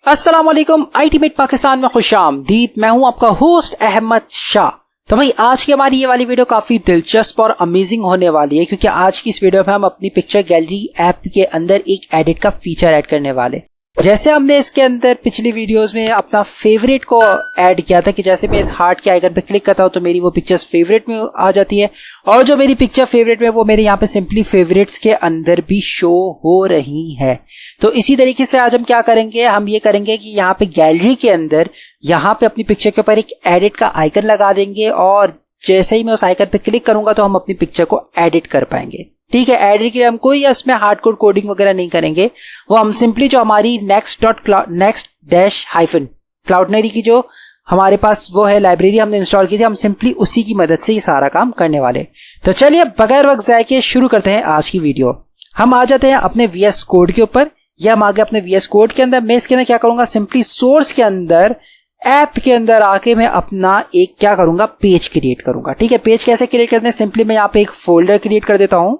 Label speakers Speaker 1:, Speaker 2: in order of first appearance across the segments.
Speaker 1: अस्सलाम वालेकुम। अल्टीमेट पाकिस्तान में खुशामदीद। मैं हूं आपका होस्ट अहमद शाह। तो भाई आज की हमारी ये वाली वीडियो काफी दिलचस्प और अमेजिंग होने वाली है, क्योंकि आज की इस वीडियो में हम अपनी पिक्चर गैलरी ऐप के अंदर एक एडिट का फीचर ऐड करने वाले। जैसे हमने इसके अंदर पिछली वीडियोस में अपना फेवरेट को ऐड किया था कि जैसे मैं इस हार्ट के आइकन पे क्लिक करता हूं तो मेरी वो पिक्चर्स फेवरेट में आ जाती है, और जो मेरी पिक्चर फेवरेट में वो मेरे यहाँ पे सिंपली फेवरेट्स के अंदर भी शो हो रही है। तो इसी तरीके से आज हम क्या करेंगे, हम ये करेंगे कि यहाँ पे गैलरी के अंदर यहाँ पे अपनी पिक्चर के ऊपर एक एडिट का आइकन लगा देंगे, और जैसे ही मैं उस आइकन पे क्लिक करूंगा तो हम अपनी पिक्चर को एडिट कर पाएंगे। ठीक है, एडिट के लिए हम कोई इसमें हार्डकोड कोडिंग वगैरह नहीं करेंगे, वो हम सिंपली जो हमारी next-cloudnary की जो हमारे पास वो है लाइब्रेरी हमने इंस्टॉल की थी, हम सिंपली उसी की मदद से ये सारा काम करने वाले। तो चलिए बगैर वक्त जाए के शुरू करते हैं आज की वीडियो। हम आ जाते हैं अपने VS कोड के ऊपर, या हम आ गए अपने VS कोड के अंदर। मैं इसके अंदर क्या करूंगा, सिंपली सोर्स के अंदर ऐप के अंदर आके मैं अपना एक क्या करूंगा, पेज क्रिएट करूंगा। ठीक है, पेज कैसे क्रिएट करते हैं, सिंपली मैं यहाँ पे एक फोल्डर क्रिएट कर देता हूं।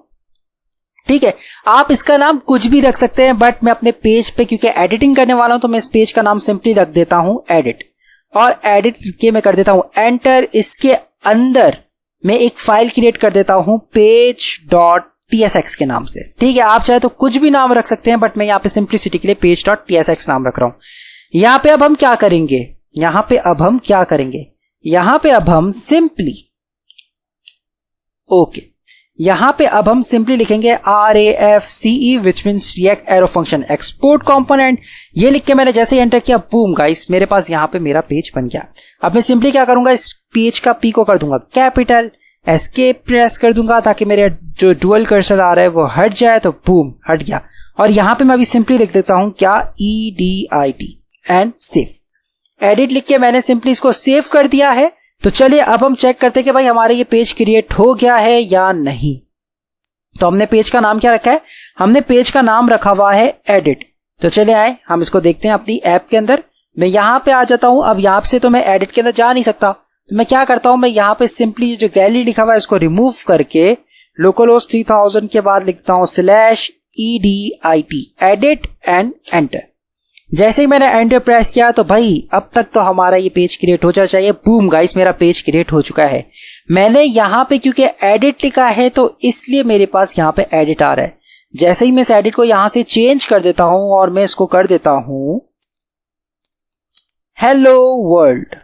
Speaker 1: ठीक है, आप इसका नाम कुछ भी रख सकते हैं, बट मैं अपने पेज पे क्योंकि एडिटिंग करने वाला हूं तो मैं इस पेज का नाम सिंपली रख देता हूं एडिट, और एडिट के मैं कर देता हूं एंटर। इसके अंदर मैं एक फाइल क्रिएट कर देता हूं page.tsx के नाम से। ठीक है, आप चाहे तो कुछ भी नाम रख सकते हैं, बट मैं यहाँ पे सिंप्लिसिटी के लिए page.tsx नाम रख रहा हूं। यहाँ पे अब हम क्या करेंगे, यहाँ पे अब हम सिंपली यहाँ पे अब हम सिंपली लिखेंगे RAFCE which means react arrow function export component. ये लिख के मैंने जैसे ही एंटर किया, बूम गाइस, मेरे पास यहाँ पे मेरा पेज बन गया। अब मैं सिंपली क्या करूंगा, इस पेज का P को कर दूंगा कैपिटल, एस्केप प्रेस कर दूंगा ताकि मेरे जो डुअल कर्सर आ रहा है वो हट जाए, तो बूम हट गया। और यहाँ पे मैं अभी सिंपली लिख देता हूं क्या, EDIT एंड सेव। एडिट लिख के मैंने सिंपली इसको सेव कर दिया है। तो चलिए अब हम चेक करते हैं कि भाई हमारे ये पेज क्रिएट हो गया है या नहीं। तो हमने पेज का नाम क्या रखा है, हमने पेज का नाम रखा हुआ है एडिट। तो चलिए आए हम इसको देखते हैं अपनी ऐप के अंदर। मैं यहाँ पे आ जाता हूं। अब यहाँ से तो मैं एडिट के अंदर जा नहीं सकता, तो मैं क्या करता हूं, मैं यहाँ पे सिंपली जो गैलरी लिखा हुआ है इसको रिमूव करके लोकलहोस्ट 3000 के बाद लिखता हूं /EDIT एडिट एंड एंटर। जैसे ही मैंने एंटर प्रेस किया तो भाई अब तक तो हमारा ये पेज क्रिएट हो जाना चाहिए। बूम गाइस, मेरा पेज क्रिएट हो चुका है। मैंने यहाँ पे क्योंकि एडिट लिखा है तो इसलिए मेरे पास यहाँ पे एडिट आ रहा है। जैसे ही मैं इस एडिट को यहाँ से चेंज कर देता हूं और मैं इसको कर देता हूं हेलो वर्ल्ड,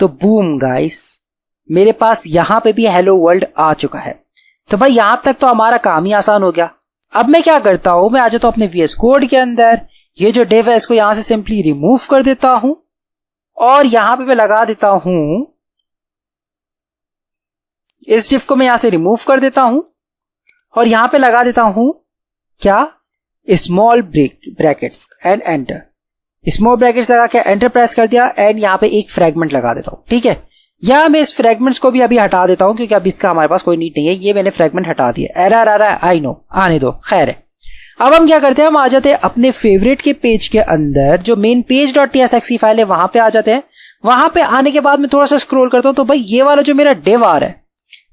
Speaker 1: तो बूम गाइस, मेरे पास यहाँ पे भी हेलो वर्ल्ड आ चुका है। तो भाई यहां तक तो हमारा काम ही आसान हो गया। अब मैं क्या करता हूं, मैं आ जाता हूं अपने VS कोड के अंदर, ये जो डिव है इसको यहां से सिंपली रिमूव कर देता हूं, और यहां पे मैं लगा देता हूं, इस डिव को मैं यहां से रिमूव कर देता हूं और यहां पे लगा देता हूं क्या, small brackets and enter. Small brackets लगा के एंटर प्रेस कर दिया, एंड यहां पे एक फ्रेगमेंट लगा देता हूं। ठीक है, या मैं इस फ्रेगमेंट्स को भी अभी हटा देता हूं क्योंकि अभी इसका हमारे पास कोई नीड नहीं है। ये मैंने फ्रेगमेंट हटा दिया, एरर आ रहा है, आई नो, आने दो, खैर है। अब हम क्या करते हैं, हम आ जाते हैं अपने फेवरेट के पेज के अंदर, जो मेन page.tsx की फाइल है वहां पे आ जाते हैं। वहां पे आने के बाद मैं थोड़ा सा स्क्रॉल करता हूं तो भाई ये वाला जो मेरा डिव आ रहा है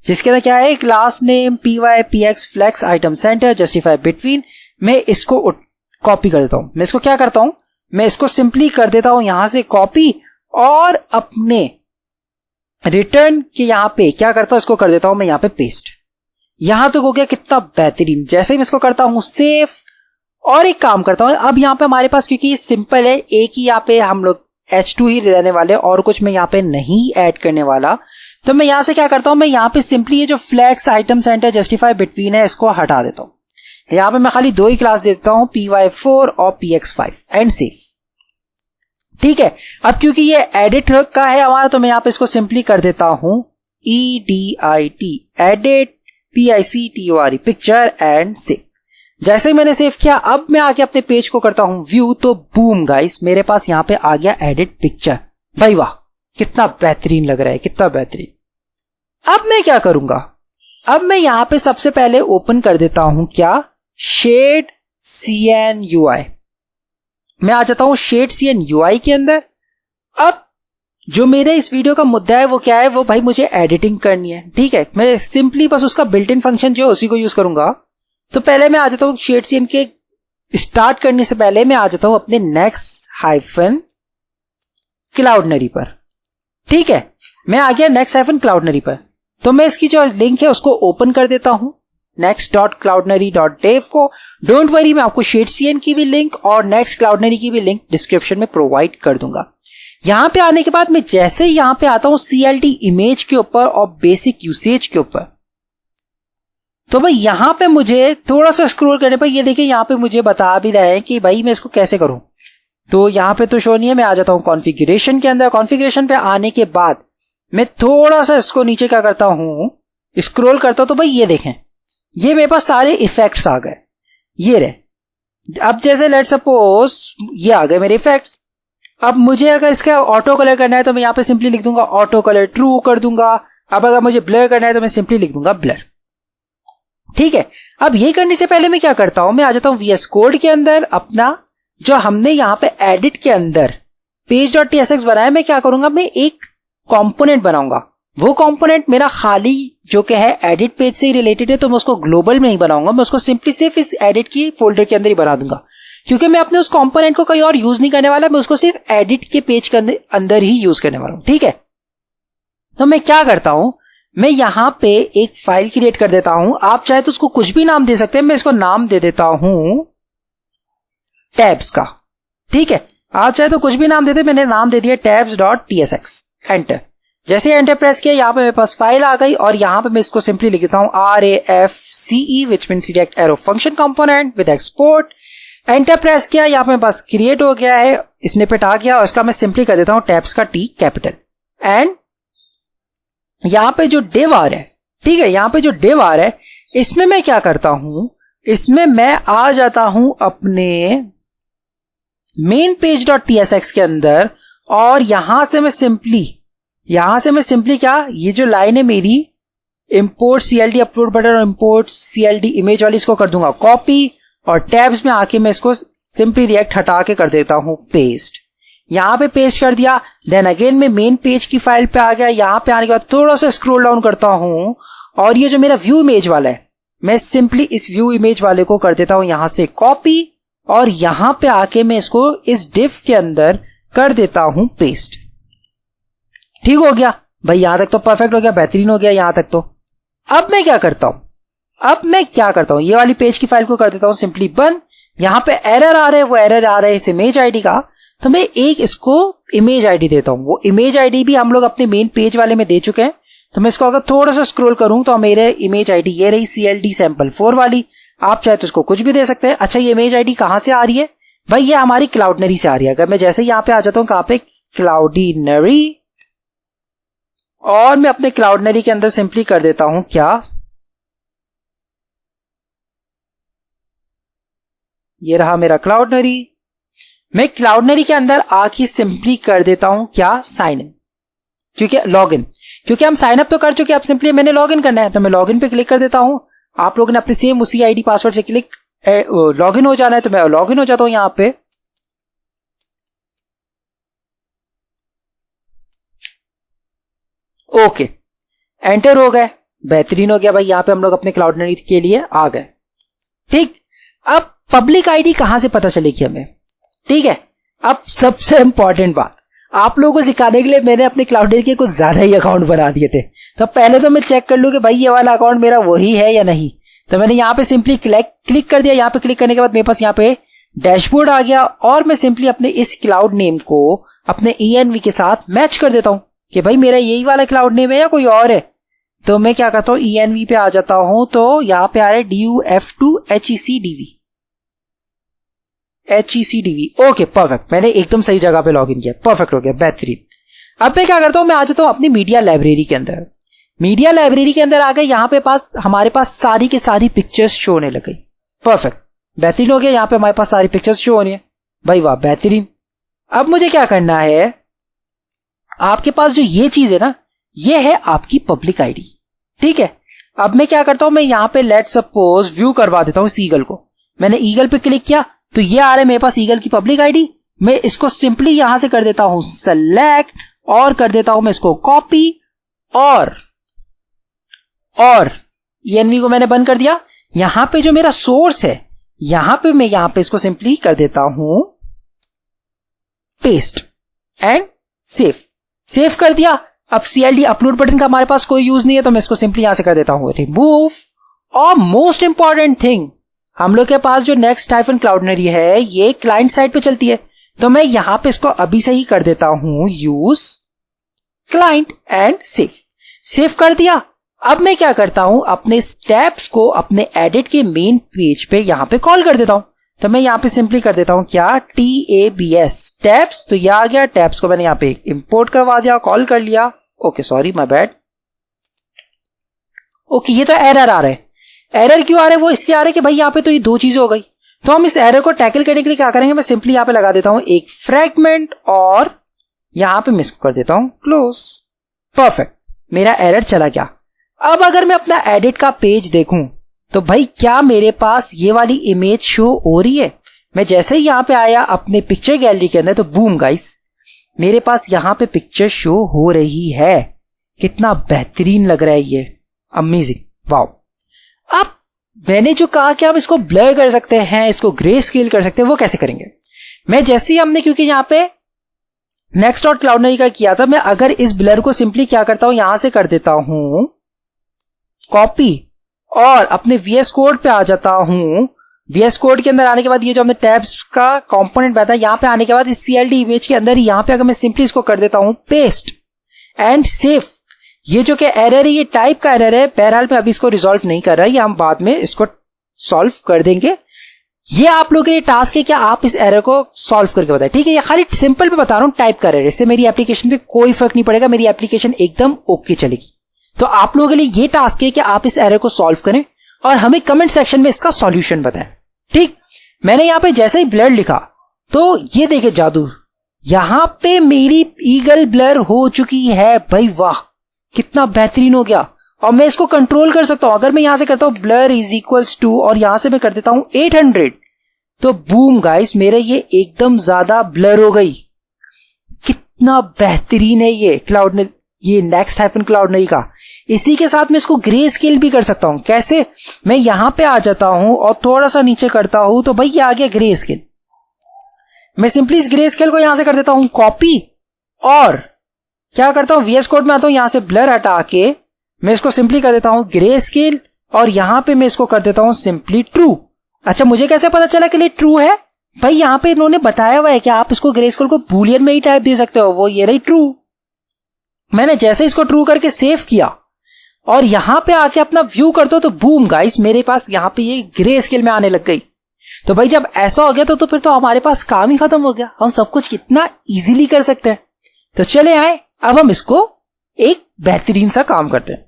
Speaker 1: जिसके अंदर क्या है, class name PYPX flex item center justify between, मैं इसको कॉपी कर देता हूं। मैं इसको क्या करता हूं, मैं इसको सिंपली कर देता हूं यहां से कॉपी, और अपने रिटर्न के यहां पे क्या करता हूं, इसको कर देता हूं मैं यहां पे पेस्ट। यहां तक हो गया, कितना बेहतरीन। जैसे ही मैं इसको करता हूं सेव, और एक काम करता हूं, अब यहां पे हमारे पास क्योंकि ये सिंपल है, एक ही यहां पे हम लोग H2 ही रहने वाले और कुछ मैं यहां पे नहीं ऐड करने वाला, तो मैं यहां से क्या करता हूं, मैं यहां पे सिंपली ये जो flex item center justify between है इसको हटा देता हूं। यहां पे मैं खाली दो ही क्लास देता हूं, PY4 और PX5 एंड सेव। ठीक है, अब क्योंकि ये एडिट का है हमारा, तो मैं यहां पे इसको सिंपली कर देता हूं EDIT edit PICTORE picture and save. जैसे ही मैंने सेव किया, अब मैं आके अपने पेज को करता हूं व्यू, तो बूम गाइस, मेरे पास यहां पे आ गया एडिट पिक्चर। भाई वाह, कितना बेहतरीन लग रहा है, कितना बेहतरीन। अब मैं क्या करूंगा, अब मैं यहां पे सबसे पहले ओपन कर देता हूं क्या, शेड CNUI। मैं आ जाता हूं शेड CNUI के अंदर। अब जो मेरे इस वीडियो का मुद्दा है वो क्या है, वो भाई मुझे एडिटिंग करनी है। ठीक है, मैं सिंपली बस उसका बिल्ट इन फंक्शन जो है उसी को यूज करूंगा। तो पहले मैं आ जाता हूं शेड CN के स्टार्ट करने से पहले मैं आ जाता हूं अपने नेक्स्ट हाइफन क्लाउडनरी पर। ठीक है, मैं आ गया नेक्स्ट हाइफन क्लाउडनरी पर। तो मैं इसकी जो लिंक है उसको ओपन कर देता हूं, next.cloudnary.dev को। डोंट वरी, मैं आपको शेडसीएन की भी लिंक और नेक्स्ट क्लाउडनरी की भी लिंक डिस्क्रिप्शन में प्रोवाइड कर दूंगा। यहां पे आने के बाद मैं जैसे ही यहां पे आता हूं CLD इमेज के ऊपर और बेसिक यूसेज के ऊपर, तो भाई यहां पे मुझे थोड़ा सा स्क्रॉल करने पर ये देखिए यहां पे मुझे बता भी रहा है कि भाई मैं इसको कैसे करूं। तो यहां पे तो शो नहीं है, मैं आ जाता हूं कॉन्फ़िगरेशन के अंदर। कॉन्फ़िगरेशन पे आने के बाद मैं थोड़ा सा इसको नीचे क्या करता हूं, स्क्रॉल करता हूं। तो भाई ये देखें, ये मेरे पास सारे इफेक्ट्स आ गए, ये रहे। अब जैसे लेट सपोज ये आ गए मेरे इफेक्ट्स। अब मुझे अगर इसका ऑटो कलर करना है तो मैं यहां पे सिंपली लिख दूंगा ऑटो कलर ट्रू कर दूंगा। अब अगर मुझे ब्लर करना है तो मैं सिंपली लिख दूंगा ब्लर। ठीक है, अब ये करने से पहले मैं क्या करता हूं, मैं आ जाता हूं VS कोड के अंदर। अपना जो हमने यहां पे एडिट के अंदर page.tsx बनाया, मैं क्या करूंगा, मैं एक कंपोनेंट बनाऊंगा। वो कंपोनेंट मेरा खाली जो कि है एडिट पेज से ही रिलेटेड है, तो मैं उसको ग्लोबल में ही बनाऊंगा। मैं उसको सिंपली सिर्फ इस एडिट की फोल्डर के अंदर ही बना दूंगा, क्योंकि मैं अपने उस कंपोनेंट को कहीं और यूज नहीं करने वाला। मैं उसको सिर्फ एडिट के पेज के अंदर ही यूज करने वाला हूं। ठीक है, तो मैं क्या करता हूं, मैं यहां पे एक फाइल क्रिएट कर देता हूं। आप चाहे तो उसको कुछ भी नाम दे सकते हैं, मैं इसको नाम दे देता हूं टैब्स का। ठीक है, आप चाहे तो कुछ भी नाम देते, मैंने नाम दे दिया tabs.tsx। एंटर, जैसे एंटर प्रेस किया यहां पे मेरे पास फाइल आ गई और यहां पे मैं इसको सिंपली लिख देता हूं RAFCE which means reject arrow function component with export. Enter press किया, यहां पे मेरे पास क्रिएट हो गया है, स्निपेट आ गया और इसका मैं सिंपली कर देता हूं टैब्स का T कैपिटल। एंड यहां पे जो डिव आ रहा है, ठीक है, यहां पे जो डिव आ रहा है, इसमें मैं क्या करता हूं, इसमें मैं आ जाता हूं अपने मेन पेज.tsx के अंदर और यहां से मैं सिंपली क्या, ये जो लाइन है मेरी इंपोर्ट CLD अपलोड बटन और इंपोर्ट CLD इमेज वाली, इसको कर दूंगा कॉपी और टैब्स में आके मैं इसको सिंपली रिएक्ट हटा के कर देता हूं पेस्ट। यहां पे पेस्ट कर दिया। देन अगेन मैं मेन पेज की फाइल पे आ गया। यहां पे आने के बाद थोड़ा सा स्क्रॉल डाउन करता हूं और ये जो मेरा व्यू इमेज वाला है, मैं सिंपली इस व्यू इमेज वाले को कर देता हूं यहां से कॉपी और यहां पे आके मैं इसको इस डिव के अंदर कर देता हूं पेस्ट। ठीक हो गया भाई, यहां तक तो परफेक्ट हो गया, बेहतरीन हो गया यहां तक तो। अब मैं क्या करता हूं, ये वाली पेज की फाइल को कर देता हूं सिंपली बंद। यहां पे एरर आ रहा है, वो एरर आ रहा है इस इमेज आईडी का, तो मैं एक इसको इमेज आईडी देता हूं। वो इमेज आईडी भी हम लोग अपने मेन पेज वाले में दे चुके हैं। तो मैं इसको अगर थोड़ा सा स्क्रॉल करूं तो मेरे इमेज आईडी ये रही CLD सैंपल 4 वाली। आप चाहे तो इसको कुछ भी दे सकते हैं। अच्छा, ये इमेज आईडी कहां से आ रही है भाई, ये हमारी क्लाउडनरी से आ रही है। अगर मैं जैसे यहां पे आ जाता हूं, कहां पे, क्लाउडनरी, और मैं अपने क्लाउडनरी के अंदर सिंपली कर देता हूं क्या, ये रहा मेरा क्लाउडनरी। मैं क्लाउडनरी के अंदर आके सिंपली कर देता हूं क्या, साइन इन, क्योंकि लॉगिन, क्योंकि हम साइन अप तो कर चुके हैं। अब सिंपली मैंने लॉगिन करना है तो मैं लॉगिन पे क्लिक कर देता हूं। आप लोगों ने अपने सेम उसी आईडी पासवर्ड से क्लिक लॉगिन हो जाना है, तो मैं लॉगिन हो जाता हूं यहां पे। ओके, एंटर हो गए, बेहतरीन हो गया भाई। यहां पे हम लोग अपने क्लाउडनरी के लिए आ गए। ठीक, अब पब्लिक आईडी कहां से पता चलेगी हमें, ठीक है। अब सबसे इंपॉर्टेंट बात, आप लोगों को सिखाने के लिए मैंने अपने क्लाउडनरी के कुछ ज्यादा ही अकाउंट बना दिए थे। तो पहले तो मैं चेक कर लूं कि भाई ये वाला अकाउंट मेरा वही है या नहीं। तो मैंने यहां पे सिंपली क्लिक कर दिया। यहां पे क्लिक करने के बाद मेरे पास यहां पे डैशबोर्ड आ गया और मैं सिंपली अपने इस क्लाउड नेम को अपने ENV के साथ मैच कर देता हूं कि भाई मेरा यही वाला क्लाउड नेम है या कोई और है। तो मैं क्या करता हूं, ENV पे आ जाता हूं, तो यहां पे आ रहा है DUF2 HECDV। ओके, परफेक्ट, मैंने एकदम सही जगह पे लॉगिन किया, परफेक्ट हो गया, बेहतरीन। अब मैं क्या करता हूं, मैं आ जाता हूं अपनी मीडिया लाइब्रेरी के अंदर। मीडिया लाइब्रेरी के अंदर आ गए, यहां पे हमारे पास सारी की सारी पिक्चर्स शो होने लग गई। परफेक्ट, बेहतरीन हो गया। यहां पे हमारे पास सारी पिक्चर्स शो हो रही है भाई, वाह बेहतरीन। अब मुझे क्या करना है, आपके पास जो ये चीज है ना, ये है आपकी पब्लिक आईडी, ठीक है। अब मैं क्या करता हूं, मैं यहां पे लेट सपोज व्यू करवा देता हूं इस ईगल को। मैंने ईगल पे क्लिक किया तो ये आ रहा है मेरे पास ईगल की पब्लिक आईडी। मैं इसको सिंपली यहां से कर देता हूं सेलेक्ट और कर देता हूं मैं इसको कॉपी और ENV को मैंने बंद कर दिया। यहां पे जो मेरा सोर्स है यहां पे मैं यहां पे इसको सिंपली कर देता हूं पेस्ट एंड सेव कर दिया। अब CLD अपलोड बटन का हमारे पास कोई यूज नहीं है, तो मैं इसको सिंपली यहां से कर देता हूं रिमूव। और मोस्ट इंपॉर्टेंट थिंग, हम लोग के पास जो next-cloudinary है ये क्लाइंट साइड पे चलती है, तो मैं यहां पे इसको अभी से ही कर देता हूं यूज क्लाइंट एंड सेव कर दिया। अब मैं क्या करता हूं, अपने स्टेप्स को अपने एडिट के मेन पेज पे यहां पे कॉल कर देता हूं। तो मैं यहां पे सिंपली कर देता हूं क्या, TABS टैब्स। तो यह आ गया, टैब्स को मैंने यहां पे इंपोर्ट करवा दिया, कॉल कर लिया। Okay sorry my bad. Okay ये तो एरर आ रहा है। एरर क्यों आ रहा है, वो इसलिए आ रहा है कि भाई यहां पे तो ये दो चीजें हो गई। तो हम इस एरर को टैकल करने के लिए क्या करेंगे, मैं सिंपली यहां पे लगा देता हूं एक फ्रैगमेंट और यहां पे मैं इसको कर देता हूं क्लोज। परफेक्ट, मेरा एरर चला गया। अब अगर मैं अपना एडिट का पेज देखूं तो भाई क्या मेरे पास ये वाली इमेज शो हो रही है। मैं जैसे ही यहां पे आया अपने पिक्चर गैलरी के अंदर, तो बूम गाइस मेरे पास यहां पे पिक्चर शो हो रही है। कितना बेहतरीन लग रहा है ये, अमेजिंग, वाओ। अब मैंने जो कहा कि हम इसको ब्लर कर सकते हैं, इसको ग्रे स्केल कर सकते हैं, वो कैसे करेंगे। मैं जैसे ही हमने, क्योंकि यहां पे next.cloudinary का किया था, मैं अगर इस ब्लर को सिंपली क्या करता हूं, यहां से कर देता हूं कॉपी और अपने VS कोड पे आ जाता हूं। VS कोड के अंदर आने के बाद ये जो हमने टैब्स का कंपोनेंट बनाया था, यहां पे आने के बाद इस CLD इमेज के अंदर यहां पे अगर मैं सिंपली इसको कर देता हूं पेस्ट एंड सेव। ये जो कि एरर है, ये टाइप का एरर है, बहरहाल मैं अभी इसको रिजॉल्व नहीं कर रहा, ये हम बाद में इसको सॉल्व कर देंगे। ये आप लोगों के लिए टास्क है कि आप इस एरर को सॉल्व करके बताएं, ठीक है। ये खाली सिंपल पे बता रहा हूं, टाइप का एरर, इससे मेरी एप्लीकेशन पे कोई फर्क नहीं पड़ेगा, मेरी एप्लीकेशन एकदम ओके चलेगी। तो आप लोगों के लिए ये टास्क है कि आप इस एरर को सॉल्व करें और हमें कमेंट सेक्शन में इसका सॉल्यूशन बताएं, ठीक। मैंने यहां पे जैसे ही ब्लर लिखा तो ये देखे जादू, यहां पे मेरी ईगल ब्लर हो चुकी है। भाई वाह, कितना बेहतरीन हो गया। और मैं इसको कंट्रोल कर सकता हूं। अगर मैं यहां से करता हूं ब्लर इज इक्वल्स टू और यहां से मैं कर देता हूं 800, तो बूम गाइस मेरे ये एकदम ज्यादा ब्लर हो गई। कितना बेहतरीन है ये next-cloudinary का। इसी के साथ मैं इसको ग्रे स्केल भी कर सकता हूं। कैसे, मैं यहां पे आ जाता हूं और थोड़ा सा नीचे करता हूं, तो भाई ये आ गया ग्रे स्केल। मैं सिंपली इस ग्रे स्केल को यहां से कर देता हूं कॉपी और क्या करता हूं, VS कोड में आता हूं, यहां से ब्लर हटा के मैं इसको सिंपली कर देता हूं ग्रे स्केल और यहां पे मैं इसको कर देता हूं सिंपली ट्रू। अच्छा, मुझे कैसे पता चला कि ये ट्रू है, भाई यहां पे इन्होंने बताया हुआ है कि आप इसको ग्रे स्केल को बूलियन में ही टाइप दे सकते हो, वो ये रही ट्रू। मैंने जैसे इसको ट्रू करके सेव किया और यहां पे आके अपना व्यू कर दो, तो बूम गाइस मेरे पास यहां पे ये ग्रे स्केल में आने लग गई। तो भाई जब ऐसा हो गया तो फिर तो हमारे पास काम ही खत्म हो गया, हम सब कुछ कितना इजीली कर सकते हैं। तो चले आए, अब हम इसको एक बेहतरीन सा काम करते हैं,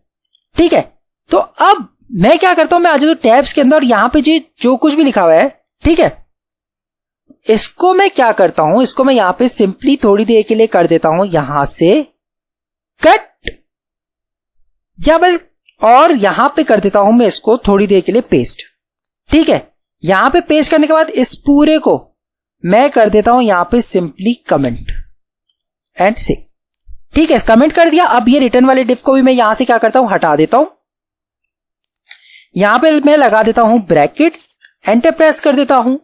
Speaker 1: ठीक है। तो अब मैं क्या करता हूं, मैं आ जाता हूं टैब्स के अंदर और यहां पे जो कुछ भी लिखा हुआ है, ठीक है, इसको मैं क्या करता हूं, इसको मैं यहां पे सिंपली थोड़ी देर के लिए कर देता हूं यहां से कट, या और यहां पे कर देता हूं मैं इसको थोड़ी देर के लिए पेस्ट, ठीक है। यहां पे पेस्ट करने के बाद इस पूरे को मैं कर देता हूं यहां पे सिंपली कमेंट एंड से, ठीक है। कमेंट कर दिया। अब ये रिटर्न वाले डिफ को भी मैं यहां से क्या करता हूं, हटा देता हूं। यहां पे मैं लगा देता हूं ब्रैकेट्स, एंटर प्रेस कर देता हूं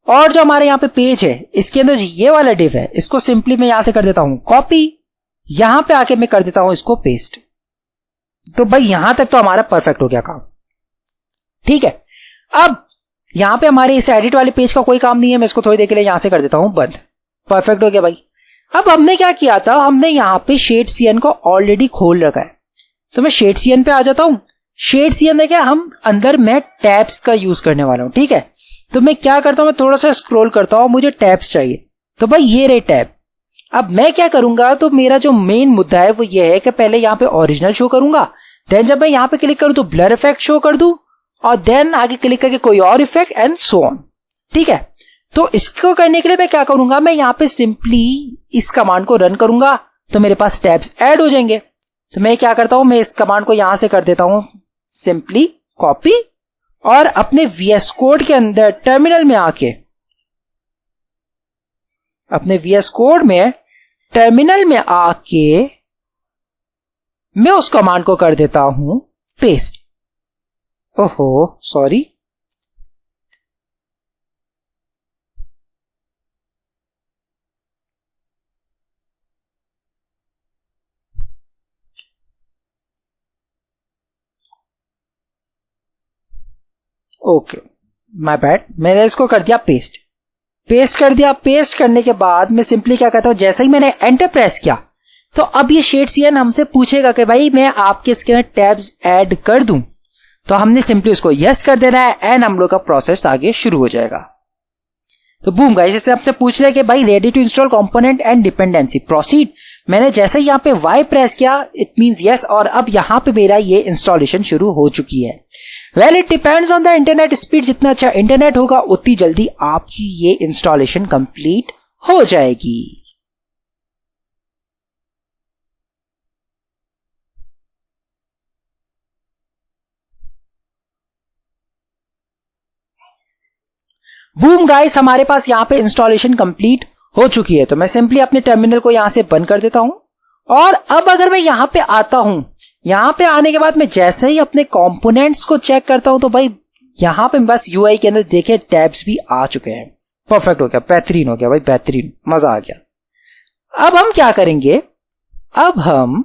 Speaker 1: और जो हमारे यहां पे पेज है इसके अंदर ये वाला डिफ है, इसको सिंपली मैं यहां से कर देता हूं कॉपी, यहां पे आके मैं कर देता हूं इसको पेस्ट। तो भाई यहां तक तो हमारा परफेक्ट हो गया काम, ठीक है। अब यहां पे हमारे इस एडिट वाले पेज का कोई काम नहीं है, मैं इसको थोड़ी देर के लिए यहां से कर देता हूं बंद। परफेक्ट हो गया भाई। अब हमने क्या किया था, हमने यहां पे शेड CN को ऑलरेडी खोल रखा है, तो मैं शेड CN पे आ जाता हूं। शेड CN है क्या, हम अंदर मैं टैब्स का यूज करने वाला हूं, ठीक है। तो मैं क्या करता हूं, मैं थोड़ा सा स्क्रॉल करता हूं, मुझे टैब्स चाहिए, तो भाई ये रहे टैब। अब मैं क्या करूंगा, तो मेरा जो मेन मुद्दा है वो ये है कि पहले यहां पे ओरिजिनल शो करूंगा, देन जब मैं यहां पे क्लिक करूं तो ब्लर इफेक्ट शो कर दूं और देन आगे क्लिक करके कोई और इफेक्ट एंड सो ऑन, ठीक है। तो इसको करने के लिए मैं क्या करूंगा, मैं यहां पे सिंपली इस कमांड को रन करूंगा तो मेरे पास टैब्स ऐड हो जाएंगे। तो मैं क्या करता हूं, मैं इस कमांड को यहां से कर देता हूं सिंपली कॉपी और अपने VS कोड के अंदर टर्मिनल में आके, अपने VS कोड में टर्मिनल में आके मैं उस कमांड को कर देता हूं पेस्ट। ओहो सॉरी, ओके, माय बैड, मैंने इसको कर दिया पेस्ट। पेस्ट कर दिया। पेस्ट करने के बाद मैं सिंपली क्या करता हूं, जैसे ही मैंने एंटर प्रेस किया तो अब ये शेडसीएन हमसे पूछेगा कि भाई मैं आपके इसके अंदर टैब्स ऐड कर दूं, तो हमने सिंपली उसको यस कर देना है एंड हम लोग का प्रोसेस आगे शुरू हो जाएगा। तो बूम गाइस, इससे आपसे पूछ रहे हैं कि भाई ready to install component and dependency, proceed. मैंने जैसे ही यहाँ पे वाई प्रेस किया इट मींस यस, और अब यहाँ पे मेरा ये इंस्टॉलेशन शुरू हो चुकी है। Well it depends on the internet speed, जितना अच्छा इंटरनेट होगा उतनी जल्दी आपकी ये इंस्टॉलेशन कंप्लीट हो जाएगी। बूम गाइस, हमारे पास यहां पे इंस्टॉलेशन कंप्लीट हो चुकी है। तो मैं सिंपली अपने टर्मिनल को यहां से बंद कर देता हूं, और अब अगर मैं यहां पे आता हूं, यहां पे आने के बाद मैं जैसे ही अपने कंपोनेंट्स को चेक करता हूं तो भाई यहां पे बस यूआई के अंदर देखे टैब्स भी आ चुके हैं। परफेक्ट हो गया, बेहतरीन हो गया भाई, बेहतरीन, मजा आ गया। अब हम क्या करेंगे, अब हम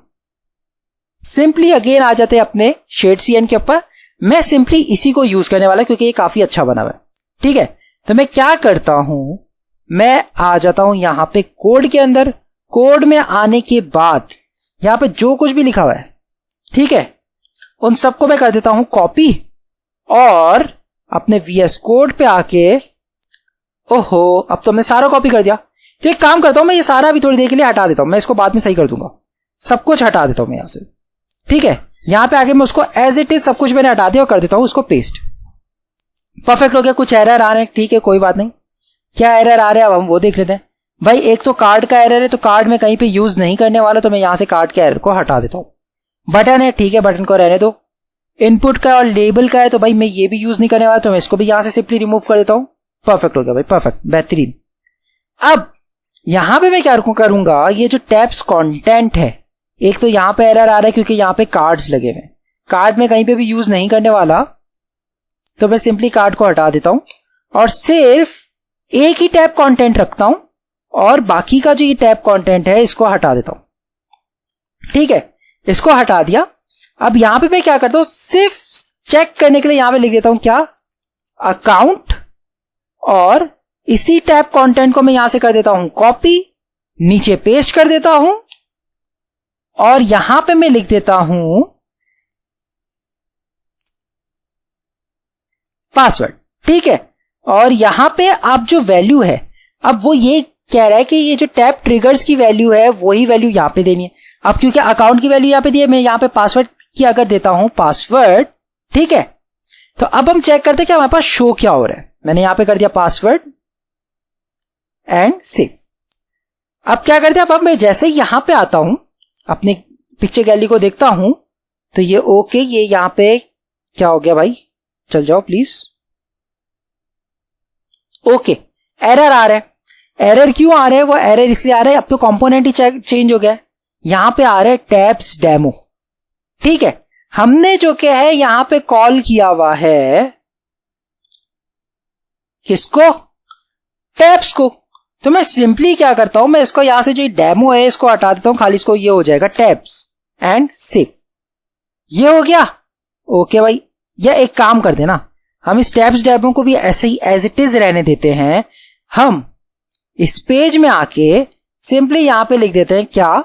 Speaker 1: सिंपली अगेन आ जाते हैं अपने शेडसीएन के ऊपर। मैं सिंपली इसी को यूज करने वाला क्योंकि ये काफी अच्छा बना हुआ है। ठीक है, तो मैं क्या करता हूं, मैं आ जाता हूं यहां पे कोड के अंदर। कोड में आने के बाद यहां पे जो कुछ भी लिखा हुआ है, ठीक है, उन सबको मैं कर देता हूं कॉपी, और अपने वीएस कोड पे आके, ओहो अब तो हमने सारा कॉपी कर दिया। तो एक काम करता हूं, मैं ये सारा अभी थोड़ी देर के लिए हटा देता हूं, मैं इसको बाद में सही कर दूंगा, सब कुछ हटा देता हूं मैं यहां से। ठीक है, यहां पे आके मैं उसको एज इट इज सब कुछ मैंने हटा दिया और कर देता हूं उसको पेस्ट। परफेक्ट हो गया। कुछ एरर आ रहे हैं, ठीक है कोई बात नहीं, क्या एरर आ रहे हैं अब हम वो देख लेते हैं। भाई एक तो कार्ड का एरर है, तो कार्ड में कहीं पे यूज नहीं करने वाला, तो मैं यहां से कार्ड के एरर को हटा देता हूं। बटन है, ठीक है बटन को रहने दो। इनपुट का और लेबल का है, तो भाई मैं ये भी यूज नहीं करने वाला, तो मैं इसको भी यहां से सिंपली रिमूव कर देता हूं। परफेक्ट हो गया भाई, परफेक्ट, बेहतरीन। अब यहां पे मैं क्या करूंगा, ये जो टैब्स कंटेंट है, एक तो यहां पे एरर आ रहा है क्योंकि यहां पे कार्ड्स लगे हुए हैं, कार्ड में कहीं पे भी यूज नहीं करने वाला, तो मैं सिंपली कार्ड को हटा देता हूं और सिर्फ एक ही टैब कंटेंट रखता हूं, और बाकी का जो ये टैब कंटेंट है इसको हटा देता हूं। ठीक है, इसको हटा दिया। अब यहां पे मैं क्या करता हूं, सिर्फ चेक करने के लिए यहां पे लिख देता हूं क्या, अकाउंट, और इसी टैब कंटेंट को मैं यहां से कर देता हूं कॉपी, नीचे पेस्ट कर देता हूं, और यहां पे मैं लिख देता हूं पासवर्ड। ठीक है, और यहां पे आप जो वैल्यू है, अब वो ये कह रहा है कि ये जो टैब ट्रिगर्स की वैल्यू है वही वैल्यू यहां पे देनी है। अब क्योंकि अकाउंट की वैल्यू यहां पे दी है, मैं यहां पे पासवर्ड की अगर देता हूं पासवर्ड, ठीक है, तो अब हम चेक करते हैं कि हमारे पास शो क्या हो रहा है। मैंने यहां पे कर दिया पासवर्ड एंड सेव। अब क्या करते हैं, अब मैं जैसे ही यहां पे आता हूं, अपनी पिक्चर गैलरी को देखता हूं, तो ये ओके, ये यहां पे क्या हो गया भाई, चल जाओ प्लीज। ओके, एरर आ रहा है। एरर क्यों आ रहा है, वो एरर इसलिए आ रहा है, अब तो कंपोनेंट ही चेंज हो गया है। यहां पे आ रहा है टैब्स डेमो। ठीक है, हमने जो क्या है यहां पे कॉल किया हुआ है किसको, टैब्स को। तो मैं सिंपली क्या करता हूं, मैं इसको यहां से जो डेमो है इसको हटा देता हूं, खाली इसको ये हो जाएगा टैब्स एंड सेव। ये हो गया। ओके भाई, या एक काम कर देना, हम इस टैब्स डेमो को भी ऐसे ही एज इट इज रहने देते हैं। हम इस पेज में आके सिंपली यहां पे लिख देते हैं क्या,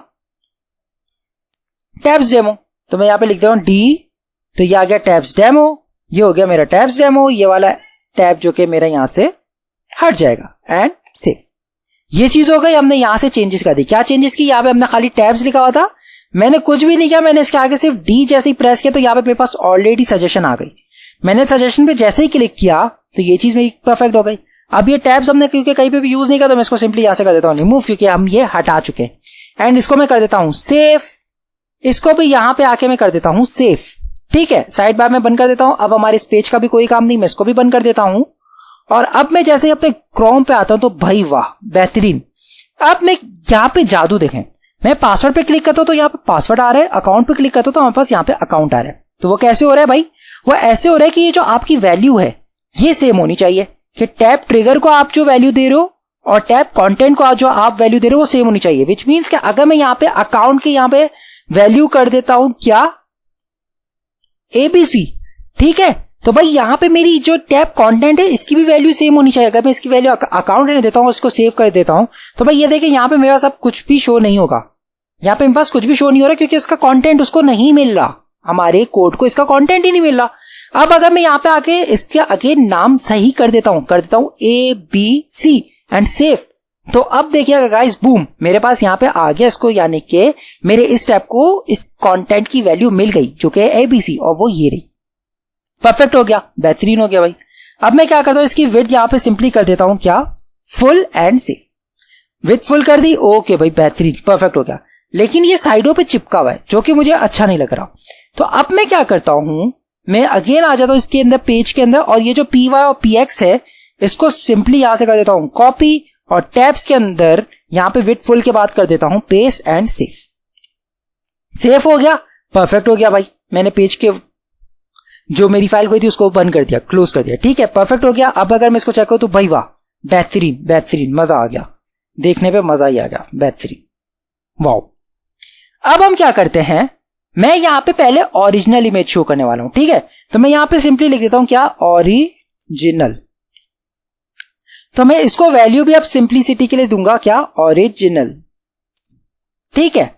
Speaker 1: टैब्स डेमो। तो मैं यहां पे लिख देता हूं डी, तो ये आ गया टैब्स डेमो, ये हो गया मेरा टैब्स डेमो, ये वाला टैब जो कि मेरा यहां से हट जाएगा एंड सेव। ये चीज हो गई, हमने यहां से चेंजेस कर दी। क्या चेंजेस की, यहां पे हमने खाली टैब्स लिखा हुआ था, मैंने कुछ भी नहीं किया, मैंने इसके आगे सिर्फ डी जैसे ही प्रेस किया तो यहां पे मेरे पास ऑलरेडी सजेशन आ गई। मैंने सजेशन पे जैसे ही क्लिक किया तो ये चीज मेरी परफेक्ट हो गई। अब ये टैब्स हमने क्योंकि कहीं पे भी यूज नहीं किया, तो मैं इसको सिंपली यहां से कर देता हूं रिमूव, क्योंकि हम ये हटा चुके हैं। एंड इसको मैं कर देता हूं सेव, इसको भी यहां पे आके मैं कर देता हूं सेव। ठीक है, साइड बार में बंद कर देता हूं। अब हमारे इस पेज का भी कोई काम नहीं, मैं इसको भी बंद कर देता हूं। और अब मैं जैसे ही अपने क्रोम पे आता हूं तो भाई वाह, बेहतरीन। अब मैं यहां पे जादू देखें, मैं पासवर्ड पे क्लिक करता हूं तो यहां पे पासवर्ड आ रहा है, अकाउंट पे क्लिक करता हूं तो हमारे पास यहां पे अकाउंट आ रहा है। तो वो कैसे हो रहा है भाई, वो ऐसे हो रहा है कि ये जो आपकी वैल्यू है ये सेम होनी चाहिए, कि टैब ट्रिगर को आप जो वैल्यू दे रहे हो और टैब कंटेंट को जो आप वैल्यू दे रहे हो वो सेम होनी चाहिए। विच मीन्स कि अगर मैं यहां पे अकाउंट के यहां पे वैल्यू कर देता हूं क्या, एबीसी, ठीक है, तो भाई यहाँ पे मेरी जो टैब कंटेंट है इसकी भी वैल्यू सेम होनी चाहिए। अगर मैं इसकी वैल्यू अकाउंट रहने देता हूँ, इसको सेव कर देता हूँ, तो भाई ये देखिए यहाँ पे मेरे पास अब कुछ भी शो नहीं होगा। यहाँ पे मेरे पास कुछ भी शो नहीं हो रहा क्योंकि इसका कंटेंट उसको नहीं मिल रहा, हमारे कोड को इसका कंटेंट ही नहीं मिल रहा। अब अगर मैं यहाँ पे आके इसके अगेन नाम सही कर देता हूँ ABC एंड सेव, तो अब देखिएगा गाइस, बूम, मेरे पास यहाँ पे आ गया इसको, यानी कि मेरे इस टैब को इस कंटेंट की वैल्यू मिल गई जो कि ABC, और वो ये रही। परफेक्ट हो गया, बेहतरीन हो गया भाई। अब मैं क्या करता हूँ, इसकी विड्थ यहाँ पे सिंपली कर देता हूँ क्या, full and save. Width full कर दी, ओके भाई, बेहतरीन, परफेक्ट हो गया। लेकिन ये साइडों पे चिपका हुआ है जो कि मुझे अच्छा नहीं लग रहा। तो अब मैं क्या करता हूं, मैं अगेन आ जाता हूं इसके अंदर, पेज के अंदर, और ये जो PY और PX है इसको सिंपली यहां से कर देता हूं कॉपी, और टैब्स के अंदर यहां पे विड्थ फुल के बाद कर देता हूं पेस्ट एंड सेव। सेव हो गया, परफेक्ट हो गया भाई। मैंने पेज के जो मेरी फाइल हुई थी उसको बंद कर दिया, क्लोज कर दिया, ठीक है, परफेक्ट हो गया। अब अगर मैं इसको चेक करूं तो भाई वाह, बेहतरीन बेहतरीन, मजा आ गया, देखने पे मजा ही आ गया, बेहतरीन, वाओ। अब हम क्या करते हैं, मैं यहां पे पहले ओरिजिनल इमेज शो करने वाला हूं, ठीक है। तो मैं यहां पे सिंपली लिख देता हूं क्या, ओरिजिनल। तो मैं इसको वैल्यू भी अब सिंपलिसिटी के लिए दूंगा क्या, ओरिजिनल, ठीक है।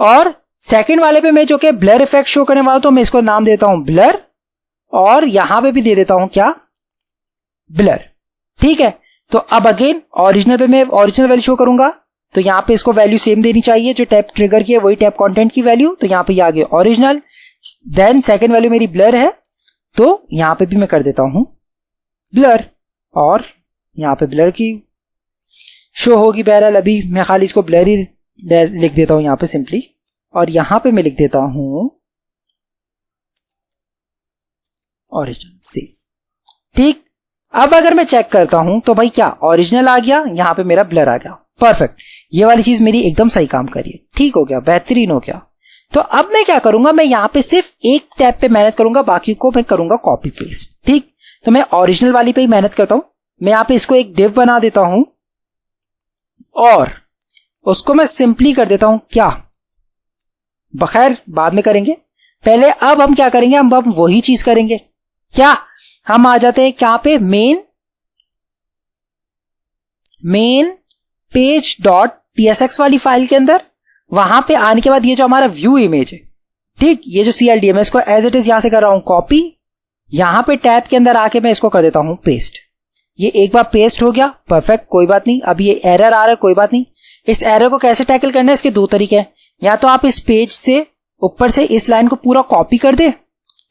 Speaker 1: और सेकंड वाले पे मैं जो कि ब्लर इफेक्ट शो करने वाला हूं, तो मैं इसको नाम देता हूं ब्लर, और यहां पे भी दे देता हूं क्या, ब्लर, ठीक है। तो अब अगेन ओरिजिनल पे मैं ओरिजिनल वैल्यू शो करूंगा, तो यहां पे इसको वैल्यू सेम देनी चाहिए जो टैब ट्रिगर की है, वही टैब कंटेंट की वैल्यू। तो यहां पे आ गया ओरिजिनल, देन सेकंड वैल्यू मेरी ब्लर है, तो यहां पे भी मैं कर देता हूं ब्लर, और यहां पे ब्लर की शो होगी। बहरहाल अभी मैं खाली इसको ब्लर ही लिख देता हूं यहां पे सिंपली, और यहां पे मैं लिख देता हूं ओरिजिनल सेव, ठीक। अब अगर मैं चेक करता हूं तो भाई क्या, ओरिजिनल आ गया, यहां पे मेरा ब्लर आ गया, परफेक्ट। ये वाली चीज मेरी एकदम सही काम करी है, ठीक हो गया, बेहतरीन हो गया। तो अब मैं क्या करूंगा, मैं यहां पे सिर्फ एक टैब पे मेहनत करूंगा, बाकी को मैं करूंगा कॉपी पेस्ट, ठीक। तो मैं ओरिजिनल वाली पे ही मेहनत करता हूं। मैं यहां पे इसको एक डिव बना देता हूं, और उसको मैं सिंपली कर देता हूं क्या, बखैर बाद में करेंगे, पहले अब हम क्या करेंगे, हम वही चीज करेंगे क्या, हम आ जाते हैं क्या पे, मेन पेज डॉट tsx वाली फाइल के अंदर। वहां पे आने के बाद ये जो हमारा व्यू इमेज है, ठीक, ये जो CLD है, मैं इसको एज इट इज यहां से कर रहा हूं कॉपी, यहां पे टैब के अंदर आके मैं इसको कर देता हूं पेस्ट। ये एक बार पेस्ट हो गया, परफेक्ट, कोई बात नहीं। अब ये एरर आ रहा है, कोई बात नहीं। इस एरर को कैसे टैकल करना है, इसके दो तरीके हैं, या तो आप इस पेज से ऊपर से इस लाइन को पूरा कॉपी कर दे,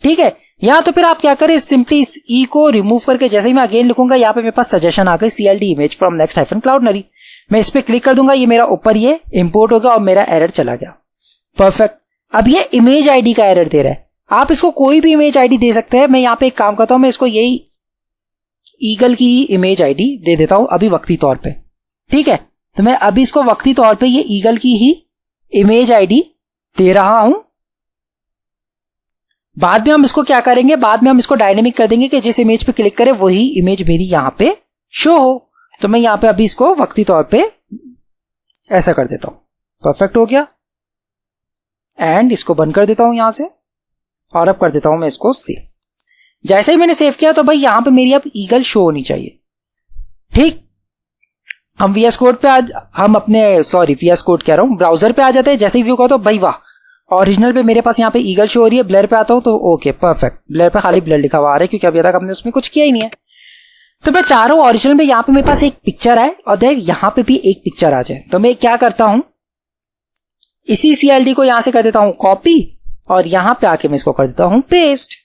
Speaker 1: ठीक है, या तो फिर आप क्या करें, सिंपली इस ई को रिमूव करके, जैसे ही मैं अगेन लिखूंगा, यहाँ पे मेरे पास सजेशन आ गई CLD इमेज फ्रॉम next-cloudinary, मैं इस पे क्लिक कर दूंगा, ये मेरा ऊपर ये इंपोर्ट हो गया और मेरा एरर चला गया, परफेक्ट। अब ये इमेज आईडी का एरर दे रहा है, आप इसको कोई भी इमेज आईडी दे सकते हैं। मैं यहाँ पे एक काम करता हूं, मैं इसको यही ईगल की इमेज आईडी दे देता हूं अभी वक्ती तौर पे, ठीक है। तो मैं अभी इसको वक्ती तौर पे ये ईगल की ही इमेज आईडी दे रहा हूं। बाद में हम इसको क्या करेंगे, बाद में हम इसको डायनेमिक कर देंगे कि जिस इमेज पे क्लिक करे वही इमेज मेरी यहां पे शो हो। तो मैं यहां पे अभी इसको वक्ती तौर पे ऐसा कर देता हूं, परफेक्ट हो गया, एंड इसको बंद कर देता हूं यहां से, और अब कर देता हूं मैं इसको सेव। जैसे ही मैंने सेव किया तो भाई यहां पे मेरी अब ईगल शो होनी चाहिए, ठीक। हम VS कोड पे हम अपने VS कोड कह रहा हूं, ब्राउजर पे आ जाते हैं। जैसे ही व्यू कहो तो भाई वाह, ओरिजिनल पे मेरे पास यहाँ पे ईगल शो हो रही है। ब्लर पे आता हूं तो ओके, परफेक्ट, ब्लर पे खाली ब्लर लिखा हुआ आ रहा है क्योंकि अभी तक हमने उसमें कुछ किया ही नहीं है। तो मैं चाह रहा हूं ओरिजिनल में यहाँ पे मेरे पास एक पिक्चर आए और देख यहाँ पे भी एक पिक्चर आ जाए। तो मैं क्या करता हूं, इसी CLD को यहां से कर देता हूं कॉपी, और यहां पे आके मैं इसको कर देता हूं पेस्ट,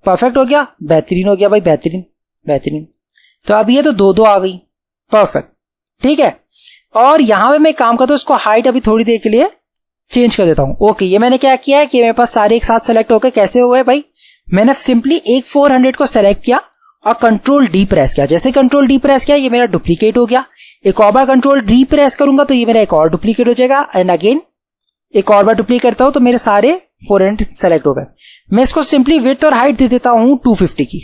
Speaker 1: परफेक्ट हो गया, बेहतरीन हो गया भाई, बेहतरीन बेहतरीन। तो अब ये तो दो आ गई, परफेक्ट, ठीक है। और यहां पे मैं काम करता हूं, इसको हाइट अभी थोड़ी देर के लिए चेंज कर देता हूं। ओके, ये मैंने क्या किया है कि मेरे पास सारे एक साथ सेलेक्ट होकर कैसे हुए भाई, मैंने सिंपली एक 400 को सेलेक्ट किया और कंट्रोल D प्रेस किया। जैसे कंट्रोल D प्रेस किया ये मेरा डुप्लीकेट हो गया। एक और बार कंट्रोल D प्रेस करूंगा तो ये मेरा एक और डुप्लीकेट हो जाएगा, एंड अगेन एक और बार डुप्लीकेट करता हूं तो मेरे सारे 400 सेलेक्ट हो गए। मैं इसको सिंपली विड्थ और हाइट दे देता हूं 250 की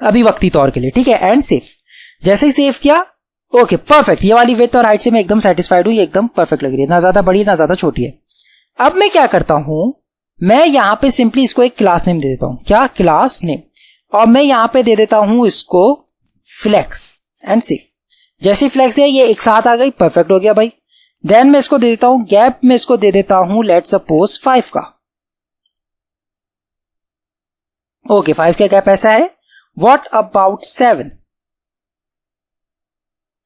Speaker 1: अभी वक्ती तौर के लिए, ठीक है, एंड सेव। जैसे ही सेव किया, ओके, परफेक्ट, ये वाली विड्थ और हाइट से मैं एकदम सेटिस्फाइड हूं, ये एकदम परफेक्ट लग रही है, ना ज्यादा बड़ी ना ज्यादा छोटी है। अब मैं क्या करता हूं, मैं यहां पे सिंपली इसको एक क्लास नेम दे देता हूं, क्या, क्लास नेम, और मैं यहां पे दे देता हूं इसको फ्लेक्स एंड सेव। जैसे फ्लेक्स दिया ये एक साथ आ गई, परफेक्ट हो गया भाई। देन मैं इसको दे देता हूं गैप, में इसको दे देता हूं लेट सपोज 5 का। ओके 5 का गैप ऐसा है। What about 7?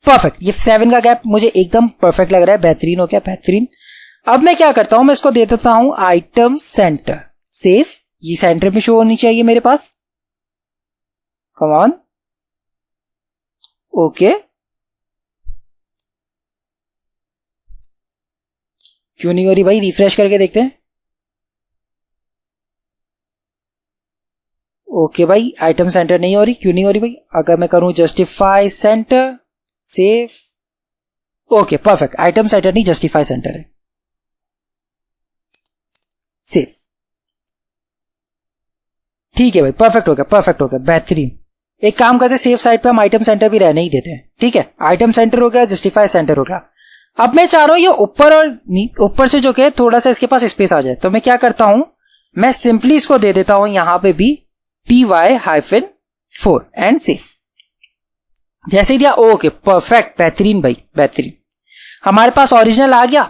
Speaker 1: परफेक्ट, ये 7 का गैप मुझे एकदम परफेक्ट लग रहा है, बेहतरीन हो गया, बेहतरीन। अब मैं क्या करता हूं, मैं इसको दे देता हूं आइटम सेंटर, सेव। ये सेंटर में शो होनी चाहिए मेरे पास, कम ऑन। ओके, क्यों नहीं हो रही भाई, रिफ्रेश करके देखते हैं। ओके भाई, आइटम सेंटर नहीं हो रही, क्यों नहीं हो रही भाई? अगर मैं करूं justify centre, save, okay perfect, item centre नहीं जस्टिफाई सेंटर है, सेव। ठीक है भाई, परफेक्ट हो गया, परफेक्ट हो गया, बेहतरीन। एक काम करते, सेव साइड पे हम आइटम सेंटर भी रहने ही देते हैं, ठीक है। आइटम सेंटर हो गया, जस्टिफाई सेंटर हो गया। अब मैं चाह रहा हूं ये ऊपर और ऊपर से जो कि थोड़ा सा इसके पास स्पेस आ जाए, तो मैं क्या करता हूं, मैं सिंपली इसको दे देता हूं यहां पे भी py-4 एंड सेव। जैसे ही दिया, ओके परफेक्ट, बेहतरीन भाई, बेहतरीन। हमारे पास ओरिजिनल आ गया।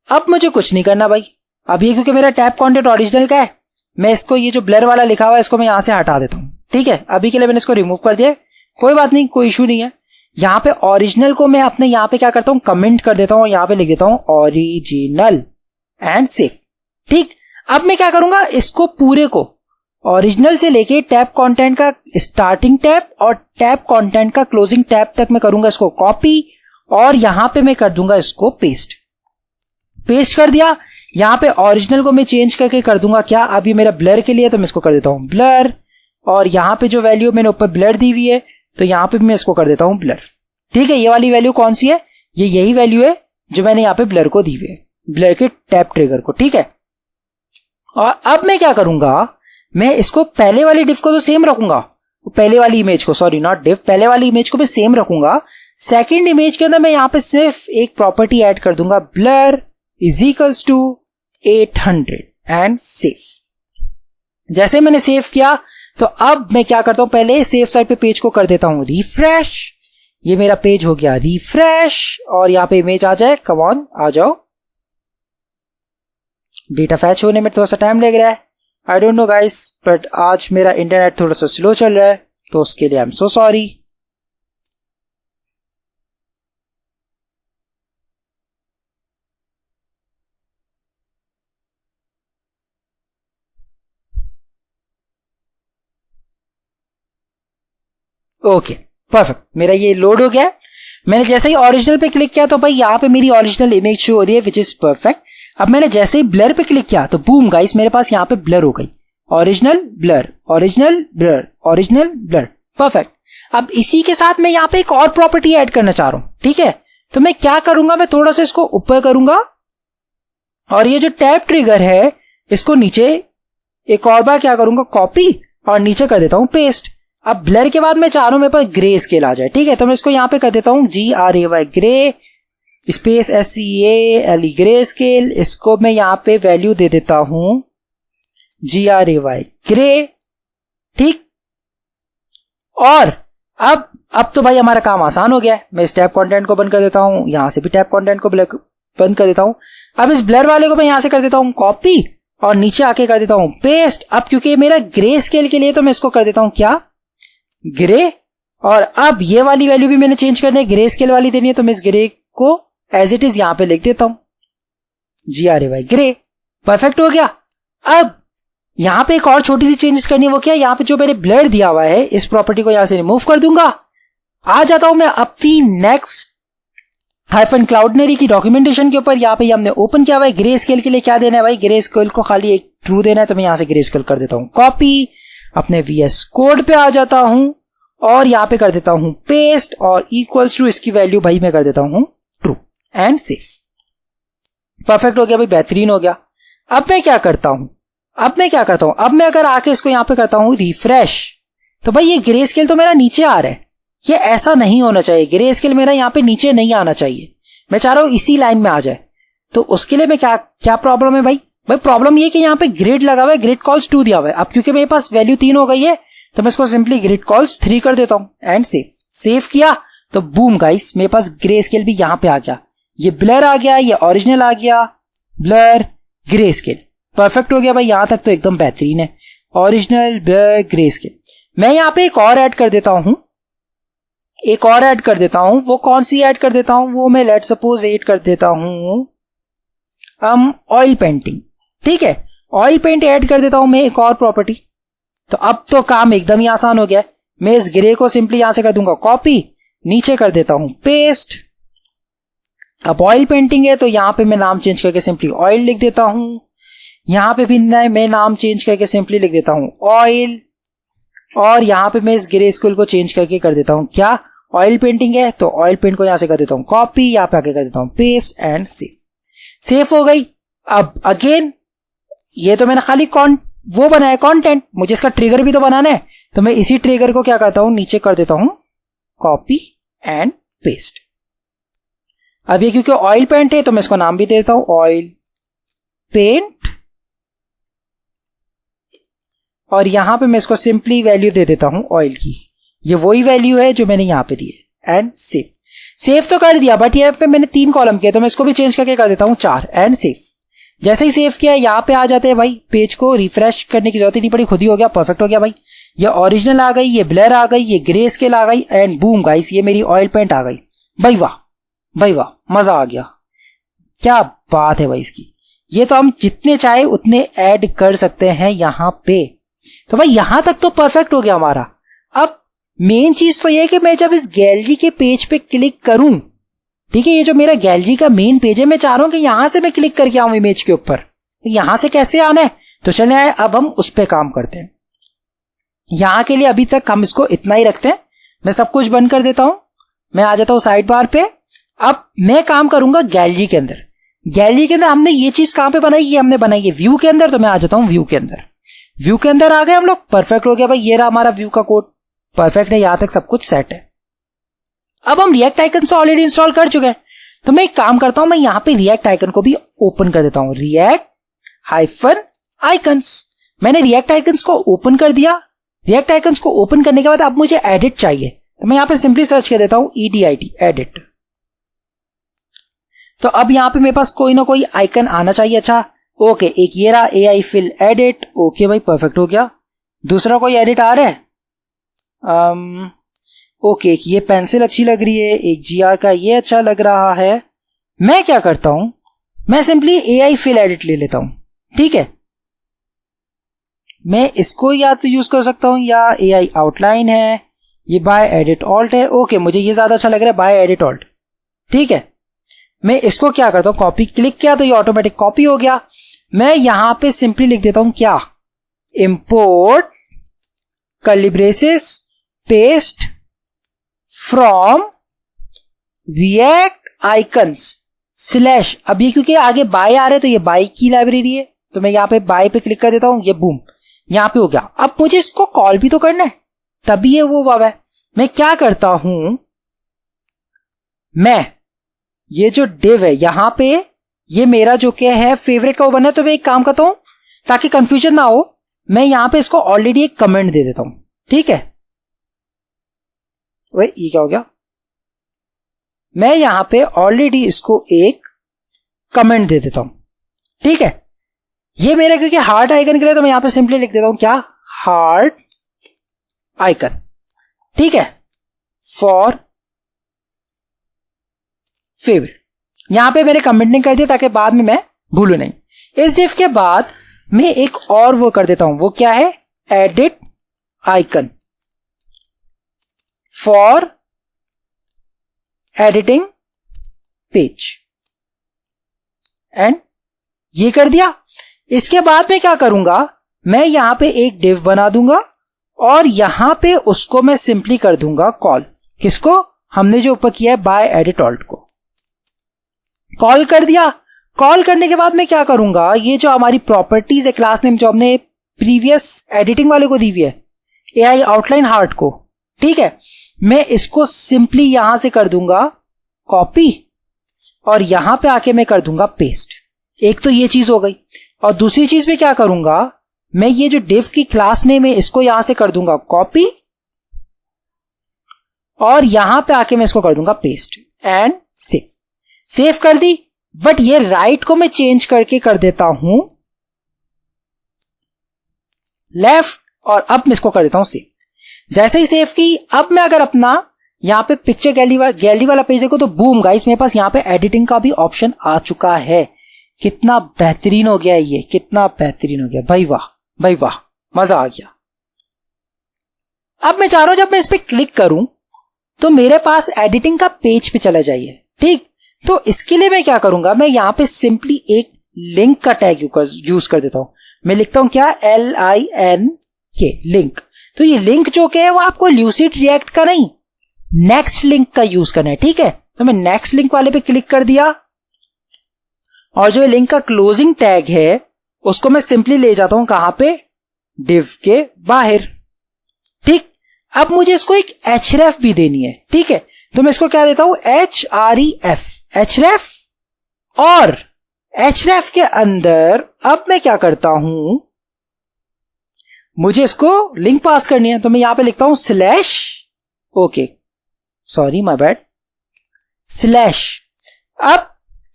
Speaker 1: अब मुझे कुछ नहीं करना भाई। अब ये क्योंकि मेरा टैब कंटेंट ओरिजिनल का है, मैं इसको ये जो ब्लर वाला लिखा हुआ है इसको मैं यहां से हटा देता हूं, ठीक है। अभी के लिए मैंने इसको रिमूव कर दिया, कोई बात नहीं, कोई इशू नहीं है। यहां पे ओरिजिनल को मैं अपने यहां पे क्या करता हूं, कमेंट कर देता हूं, यहां पे लिख देता हूं ओरिजिनल एंड सेव। ठीक, अब मैं क्या करूंगा, इसको पूरे को ओरिजिनल से लेके टैब कंटेंट का स्टार्टिंग टैब और टैब कंटेंट का क्लोजिंग टैब तक मैं करूंगा इसको कॉपी, और यहां पे मैं कर दूंगा इसको पेस्ट कर दिया। यहां पे ओरिजिनल को मैं चेंज करके कर दूंगा क्या, अब ये मेरा ब्लर के लिए तो मैं इसको कर देता हूं ब्लर, और यहां पे जो वैल्यू मैंने ऊपर ब्लर दी हुई है तो यहां पे भी मैं इसको कर देता हूं ब्लर। ठीक है, ये वाली वैल्यू कौन सी है, ये यही वैल्यू है जो मैंने यहां पे ब्लर को दी हुई है, ब्लर के टैब ट्रिगर को, ठीक है। और अब मैं क्या करूंगा, मैं इसको पहले वाली डिफ को तो सेम रखूंगा, पहले वाली इमेज को, सॉरी नॉट डिफ, पहले वाली इमेज को मैं सेम रखूंगा। सेकंड इमेज के अंदर मैं यहां पे सिर्फ एक प्रॉपर्टी ऐड कर दूंगा, blur is equals to 800 and save. जैसे मैंने सेव किया तो अब मैं क्या करता हूं, पहले सेव साइड पे पेज को कर देता हूं रिफ्रेश। ये मेरा पेज हो गया रिफ्रेश, और यहां पे इमेज आ जाए, कम ऑन आ जाओ। डेटा फैच होने में थोड़ा सा टाइम लग रहा है, I don't know guys, but आज मेरा इंटरनेट थोड़ा सा स्लो चल रहा है, तो उसके लिए I am so sorry. Okay perfect, मेरा ये लोड हो गया। मैंने जैसे ही ओरिजिनल पे क्लिक किया तो भाई यहाँ पे मेरी ओरिजिनल इमेज शो हो रही है, विच इज परफेक्ट। अब मैंने जैसे ही ब्लर पे क्लिक किया तो बूम गाइस, मेरे पास यहाँ पे ब्लर हो गई, original blur, original blur, original blur, perfect. अब इसी के साथ मैं यहाँ पे एक और प्रॉपर्टी ऐड करना चाह रहा हूं, ठीक है। तो मैं क्या करूंगा, मैं थोड़ा सा इसको ऊपर करूंगा, और ये जो टैब ट्रिगर है इसको नीचे एक और बार क्या करूंगा, कॉपी, और नीचे कर देता हूं पेस्ट। अब ब्लर के बाद मैं चाह रहा हूं मेरे पास ग्रे स्केल आ जाए, ठीक है। तो मैं इसको यहां पे कर देता हूं GRAY, grey space SCALE, grey scale. इसको मैं यहां पे वैल्यू दे देता हूं GRAY, ग्रे, ठीक। और अब तो भाई हमारा काम आसान हो गया है। मैं इस टैब कंटेंट को बंद कर देता हूं, यहां से भी टैब कंटेंट को बंद कर देता हूं। अब इस ब्लर वाले को मैं यहां से कर देता हूं कॉपी, और नीचे आके कर देता हूं पेस्ट। अब क्योंकि मेरा ग्रे स्केल के लिए तो मैं इसको कर देता हूं क्या, ग्रे। और अब ये वाली वैल्यू भी मैंने चेंज करनी है, ग्रे स्केल वाली देनी है, तो मैं इस ग्रे को एज इट इज यहां पे लिख देता हूं GRAY, ग्रे, परफेक्ट हो गया। अब यहां पे एक और छोटी सी चेंजेस करनी है, वो क्या, यहां पे जो मैंने ब्लर दिया हुआ है इस प्रॉपर्टी को यहां से रिमूव कर दूंगा। आ जाता हूं मैं अपनी नेक्स्ट -क्लाउडनरी की डॉक्यूमेंटेशन के ऊपर। यहां पे हमने ओपन किया हुआ है, ग्रे स्केल के लिए क्या देना है भाई, ग्रे स्केल को खाली एक ट्रू देना है, तो मैं यहां से ग्रे स्केल कर देता हूं कॉपी, अपने VS कोड पे आ जाता हूं, और यहां पे कर देता हूं पेस्ट, और इक्वल्स टू इसकी वैल्यू भाई मैं कर देता हूं ट्रू एंड सेव। परफेक्ट हो गया भाई, बेहतरीन हो गया। अब मैं क्या करता हूं, अब मैं अगर आके इसको यहां पे करता हूं रिफ्रेश, तो भाई ये ग्रे स्केल तो मेरा नीचे आ रहा है, ये ऐसा नहीं होना चाहिए। ग्रे स्केल मेरा यहां पे नीचे नहीं आना चाहिए, मैं चाह रहा हूं इसी लाइन में आ जाए। तो उसके लिए मैं क्या प्रॉब्लम है भाई प्रॉब्लम ये कि यहाँ पे ग्रिड लगा हुआ है, ग्रिड कॉल्स 2 दिया हुआ है। अब क्योंकि मेरे पास वैल्यू 3 हो गई है, तो मैं इसको सिंपली ग्रिड कॉल्स 3 कर देता हूं एंड सेव किया तो बूम गाइस मेरे पास ग्रे स्केल भी यहां पे आ गया, ये ब्लर आ गया, ये ओरिजिनल आ गया, ब्लर ग्रे स्केल परफेक्ट हो गया भाई। यहां तक तो एकदम बेहतरीन है, ओरिजिनल ब्लर ग्रे स्केल। मैं यहां पे एक और ऐड कर देता हूं, वो कौन सी ऐड कर देता हूं, वो मैं लेट सपोज ऐड कर देता हूं ऑयल पेंटिंग। ठीक है, ऑयल पेंट ऐड कर देता हूं मैं एक और प्रॉपर्टी। तो अब तो काम एकदम ही आसान हो गया। मैं इस ग्रे को सिंपली यहां से कर दूंगा कॉपी, नीचे कर देता हूं पेस्ट। अब ऑयल पेंटिंग है तो यहां पे मैं नाम चेंज करके सिंपली ऑयल लिख देता हूं, यहां पे भी मैं नाम चेंज करके सिंपली लिख देता हूं ऑयल, और यहां पे मैं इस ग्रे स्केल को चेंज करके कर देता हूं क्या, ऑयल पेंटिंग है तो ऑयल पेंट को यहां से कर देता हूं कॉपी, यहां पे आके कर देता हूं पेस्ट एंड सेव हो गई। अब अगेन ये तो मैंने खाली वो बनाया कंटेंट, मुझे इसका ट्रिगर भी तो बनाना है, तो मैं इसी ट्रिगर को क्या करता हूं नीचे कर देता हूं कॉपी एंड पेस्ट। अब ये क्योंकि ऑयल पेंट है तो मैं इसको नाम भी दे देता हूं ऑयल पेंट, और यहां पे मैं इसको सिंपली वैल्यू दे देता हूं ऑयल की, ये वही वैल्यू है जो मैंने यहां पे दी है एंड सेव तो कर दिया, बट यहां पे मैंने 3 कॉलम किए तो मैं इसको भी चेंज करके कर देता हूं 4 एंड सेव। जैसे ही सेव किया यहां पे आ जाते हैं भाई, पेज को रिफ्रेश करने की जरूरत ही नहीं पड़ी, खुद ही हो गया, परफेक्ट हो गया भाई। ये ओरिजिनल आ गई, ये ब्लर आ गई, ये ग्रे स्केल आ गई एंड बूम गाइस ये मेरी ऑयल पेंट आ गई। भाई वाह मजा आ गया, क्या बात है भाई इसकी। ये तो हम जितने चाहे उतने ऐड कर सकते हैं यहां पे। तो भाई यहां तक तो परफेक्ट हो गया हमारा। अब मेन चीज तो यह है कि मैं जब इस गैलरी के पेज पे क्लिक करूं, ठीक है, ये जो मेरा गैलरी का मेन पेज है, मैं चाह रहा हूं कि यहां से मैं क्लिक करके आऊं इमेज के ऊपर, यहां से कैसे आना है, तो चले आए अब हम उस पे काम करते हैं। यहां के लिए अभी तक हम इसको इतना ही रखते हैं, मैं सब कुछ बंद कर देता हूं, मैं आ जाता हूं साइड बार पे। अब मैं काम करूंगा गैलरी के अंदर। गैलरी के अंदर हमने ये चीज कहां पे बनाई, ये हमने बनाई है व्यू के अंदर, तो मैं आ जाता हूं व्यू के अंदर। व्यू के अंदर आ गए हम लोग, परफेक्ट हो गया भाई, ये रहा हमारा व्यू का कोड, परफेक्ट है, यहां तक सब कुछ सेट है। अब हम रिएक्ट आइकन से ऑलरेडी इंस्टॉल कर चुके हैं, तो मैं एक काम करता हूं, मैं यहां पे रिएक्ट आइकन को भी ओपन कर देता हूं, रिएक्ट हाइफन आइकन्स। मैंने रिएक्ट आइकन्स को ओपन कर दिया। रिएक्ट आइकन्स को ओपन करने के बाद अब मुझे एडिट चाहिए, तो मैं यहां पे सिंपली सर्च कर देता हूं EDIT एडिट। तो अब यहां पे मेरे पास कोई ना कोई आइकन आना चाहिए। अच्छा ओके, एक ये रहा AI फिल एडिट, ओके भाई परफेक्ट हो गया। दूसरा कोई एडिट आ रहा है, ओके ये पेंसिल अच्छी लग रही है, एक GR का ये अच्छा लग रहा है। मैं क्या करता हूं, मैं सिंपली AI फिल एडिट ले लेता हूं, ठीक है। मैं इसको या तो यूज कर सकता हूं या AI आउटलाइन है, ये बाय एडिट ऑल्ट है, ओके मुझे ये ज्यादा अच्छा लग रहा है बाय एडिट ऑल्ट, ठीक है। मैं इसको क्या करता हूं, कॉपी क्लिक किया तो ये ऑटोमेटिक कॉपी हो गया। मैं यहां पे सिंपली लिख देता हूं क्या, import curly braces paste from react icons slash. अब ये क्योंकि आगे बाय आ रहे हैं तो ये बाय की लाइब्रेरी है, तो मैं यहां पे बाय पे क्लिक कर देता हूं, ये बूम यहां पे हो गया। अब मुझे इसको कॉल भी तो करना है, तभी ये वो वाव है। मैं क्या करता हूं, मैं ये जो डिव है यहां पे, ये मेरा जो क्या है फेवरेट का वो बना है, तो मैं एक काम करता हूं ताकि कंफ्यूजन ना हो, मैं यहां पे इसको ऑलरेडी एक कमेंट दे देता हूं, ठीक है। वही ये क्या हो गया, मैं यहां पे ऑलरेडी इसको एक कमेंट दे देता हूं, ठीक है। ये मेरा क्योंकि हार्ट आइकन के लिए, तो मैं यहां पे सिंपली लिख देता हूं क्या, हार्ट आइकन, ठीक है, फॉर फेवरेट। यहां पे मैंने कमेंट नहीं कर दिया ताकि बाद में मैं भूलू नहीं। इस डिव के बाद मैं एक और वो कर देता हूं, वो क्या है, edit icon for editing page, and ये कर दिया। इसके बाद मैं क्या करूंगा, मैं यहां पे एक डिव बना दूंगा और यहां पे उसको मैं सिंपली कर दूंगा कॉल, किसको, हमने जो ऊपर किया है बाय एडिट ऑल्ट को कॉल कर दिया। कॉल करने के बाद मैं क्या करूंगा, ये जो हमारी प्रॉपर्टीज है क्लास नेम जो हमने प्रीवियस एडिटिंग वाले को दी हुई है, AI आउटलाइन हार्ट को, ठीक है, मैं इसको सिंपली यहां से कर दूंगा कॉपी और यहां पे आके मैं कर दूंगा पेस्ट। एक तो ये चीज हो गई, और दूसरी चीज में क्या करूंगा, मैं ये जो div की क्लास नेम है इसको यहां से कर दूंगा कॉपी और यहां पे आके मैं इसको कर दूंगा पेस्ट एंड सेव कर दी। बट ये राइट को मैं चेंज करके कर देता हूं लेफ्ट और अब मैं इसको कर देता हूं सेव। जैसे ही सेव की, अब मैं अगर अपना यहां पे पिक्चर गैलरी वाला पेज देखो तो बूम गाइस, मेरे पास यहां पे एडिटिंग का भी ऑप्शन आ चुका है। कितना बेहतरीन हो गया ये, कितना बेहतरीन हो गया भाई, वाह भाई वाह, मजा आ गया। अब मैं चाह रहा हूं जब मैं इस पे क्लिक करूं तो मेरे पास एडिटिंग का पेज पे चला जाइए, ठीक। तो इसके लिए मैं क्या करूंगा, मैं यहां पे सिंपली एक लिंक का टैग यूज कर देता हूं। मैं लिखता हूं क्या, LINK लिंक। तो ये लिंक जो कि है वो आपको ल्यूसिड रिएक्ट का नहीं, नेक्स्ट लिंक का यूज करना है, ठीक है। तो मैं नेक्स्ट लिंक वाले पे क्लिक कर दिया और जो लिंक का क्लोजिंग टैग है उसको मैं सिंपली ले जाता हूं कहां पे, div के बाहर, ठीक। अब मुझे इसको एक href भी देनी है, ठीक है। तो मैं इसको क्या देता हूं, href, और href के अंदर अब मैं क्या करता हूं, मुझे इसको लिंक पास करनी है। तो मैं यहां पे लिखता हूं slash, okay sorry my bad, slash. अब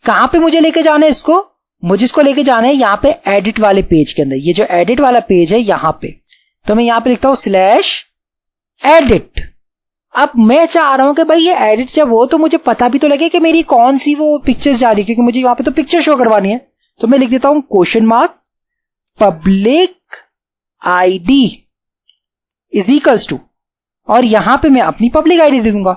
Speaker 1: कहां पे मुझे लेके जाना है इसको, मुझे इसको लेके जाना है यहां पे एडिट वाले पेज के अंदर। ये जो एडिट वाला पेज है यहां पे, तो मैं यहां पे लिखता हूं स्लैश एडिट। अब मैं चाह रहा हूं कि भाई ये एडिट जब हो तो मुझे पता भी तो लगे कि मेरी कौन सी वो पिक्चर्स जा रही है, क्योंकि मुझे यहां पे तो पिक्चर शो करवानी है। तो मैं लिख देता हूं question mark public ID is equals to, और यहां पे मैं अपनी पब्लिक आईडी दे दूंगा।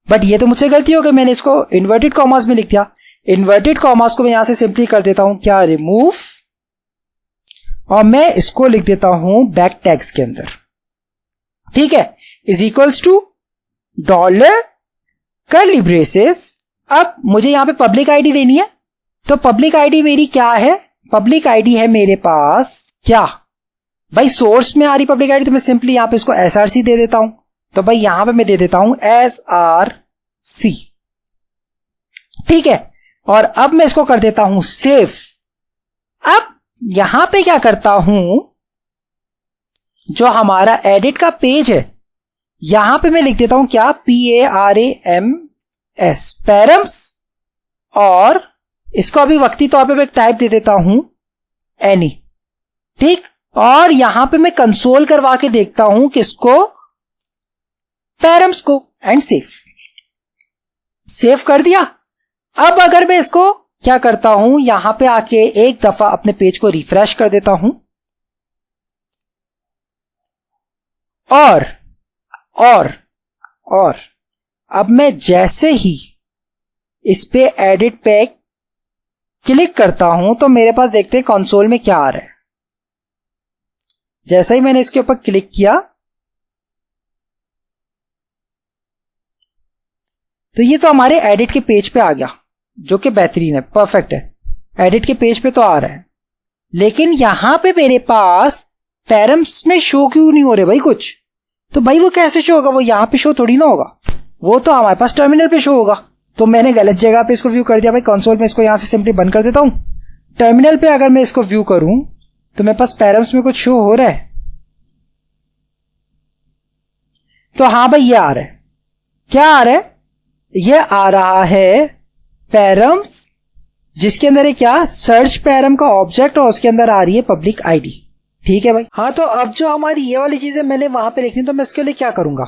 Speaker 1: बट ये तो मुझसे गलती हो गई, मैंने इसको इन्वर्टेड कॉमास में लिख दिया। इन्वर्टेड कॉमास को मैं यहां से सिंपली कर देता हूं क्या, रिमूव, और मैं इसको लिख देता हूं बैक टैग्स के अंदर, ठीक है, is equals to dollar curly braces. अब मुझे यहां पे पब्लिक आईडी देनी है, तो पब्लिक आईडी मेरी क्या है, पब्लिक आईडी है मेरे पास क्या भाई, सोर्स में आ रही पब्लिक आईडी, तो मैं सिंपली यहां पे इसको SRC दे देता हूं। तो भाई यहां पे मैं दे देता हूं SRC, ठीक है। और अब मैं इसको कर देता हूं सेव। अब यहां पे क्या करता हूं, जो हमारा एडिट का पेज है यहां पे मैं लिख देता हूं क्या, PARAMS पैरम्स, और इसको अभी वक्ती तौर पे मैं टाइप दे देता हूं एनी, ठीक। और यहां पे मैं कंसोल करवा के देखता हूं किसको, पैरम्स को, एंड सेव कर दिया। अब अगर मैं इसको क्या करता हूं, यहां पे आके एक दफा अपने पेज को रिफ्रेश कर देता हूं और अब मैं जैसे ही इस पे एडिट पे क्लिक करता हूं तो मेरे पास देखते हैं कंसोल में क्या आ रहा है। जैसे ही मैंने इसके ऊपर क्लिक किया तो ये तो हमारे एडिट के पेज पे आ गया, जो कि बेहतरीन है, परफेक्ट है, एडिट के पेज पे तो आ रहा है। लेकिन यहां पे मेरे पास पैरम्स में शो क्यों नहीं हो रहे भाई कुछ, तो भाई वो कैसे शो होगा, वो यहां पे शो थोड़ी ना होगा, वो तो हमारे पास टर्मिनल पे शो होगा। तो मैंने गलत जगह पे इसको व्यू कर दिया भाई, कंसोल में इसको यहां से सिंपली बंद कर देता हूं। टर्मिनल पे अगर मैं इसको व्यू करूं तो मेरे पास पैरम्स में कुछ शो हो रहा है, तो हाँ भाई ये आ रहा है, क्या आ रहा है, ये आ रहा है पैरम्स, जिसके अंदर है क्या, सर्च पैरम का ऑब्जेक्ट, और उसके अंदर आ रही है पब्लिक आईडी, ठीक है भाई। हाँ, तो अब जो हमारी ये वाली चीजें मैंने वहां पे लिखनी, तो मैं इसके लिए क्या करूंगा,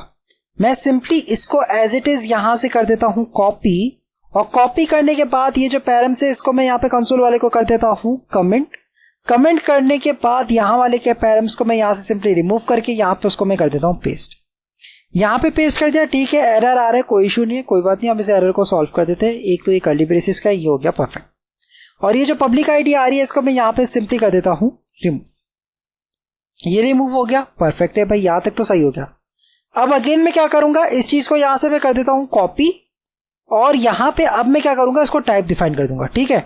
Speaker 1: मैं सिंपली इसको एज इट इज यहां से कर देता हूं कॉपी, और कॉपी करने के बाद ये जो पैरम्स है इसको मैं यहाँ पे कंसोल वाले को कर देता हूं कमेंट करने के बाद यहां वाले के पैरम्स को मैं यहां से सिंपली रिमूव करके यहां पे उसको मैं कर देता हूं पेस्ट। यहां पे पेस्ट कर दिया, ठीक है, एरर आ रहा है, कोई इशू नहीं है, कोई बात नहीं, हम इस एरर को सॉल्व कर देते हैं। एक तो ये कर्ली ब्रेसेस का ये हो गया परफेक्ट, और ये जो पब्लिक आईडी आ रही है इसको मैं यहां पे सिंपली कर देता हूं रिमूव, ये रिमूव हो गया, परफेक्ट है भाई, यहां तक तो सही हो गया। अब अगेन मैं क्या करूंगा, इस चीज को यहां से मैं कर देता हूं कॉपी, और यहां पे अब मैं क्या करूंगा, इसको टाइप डिफाइन कर दूंगा, ठीक है।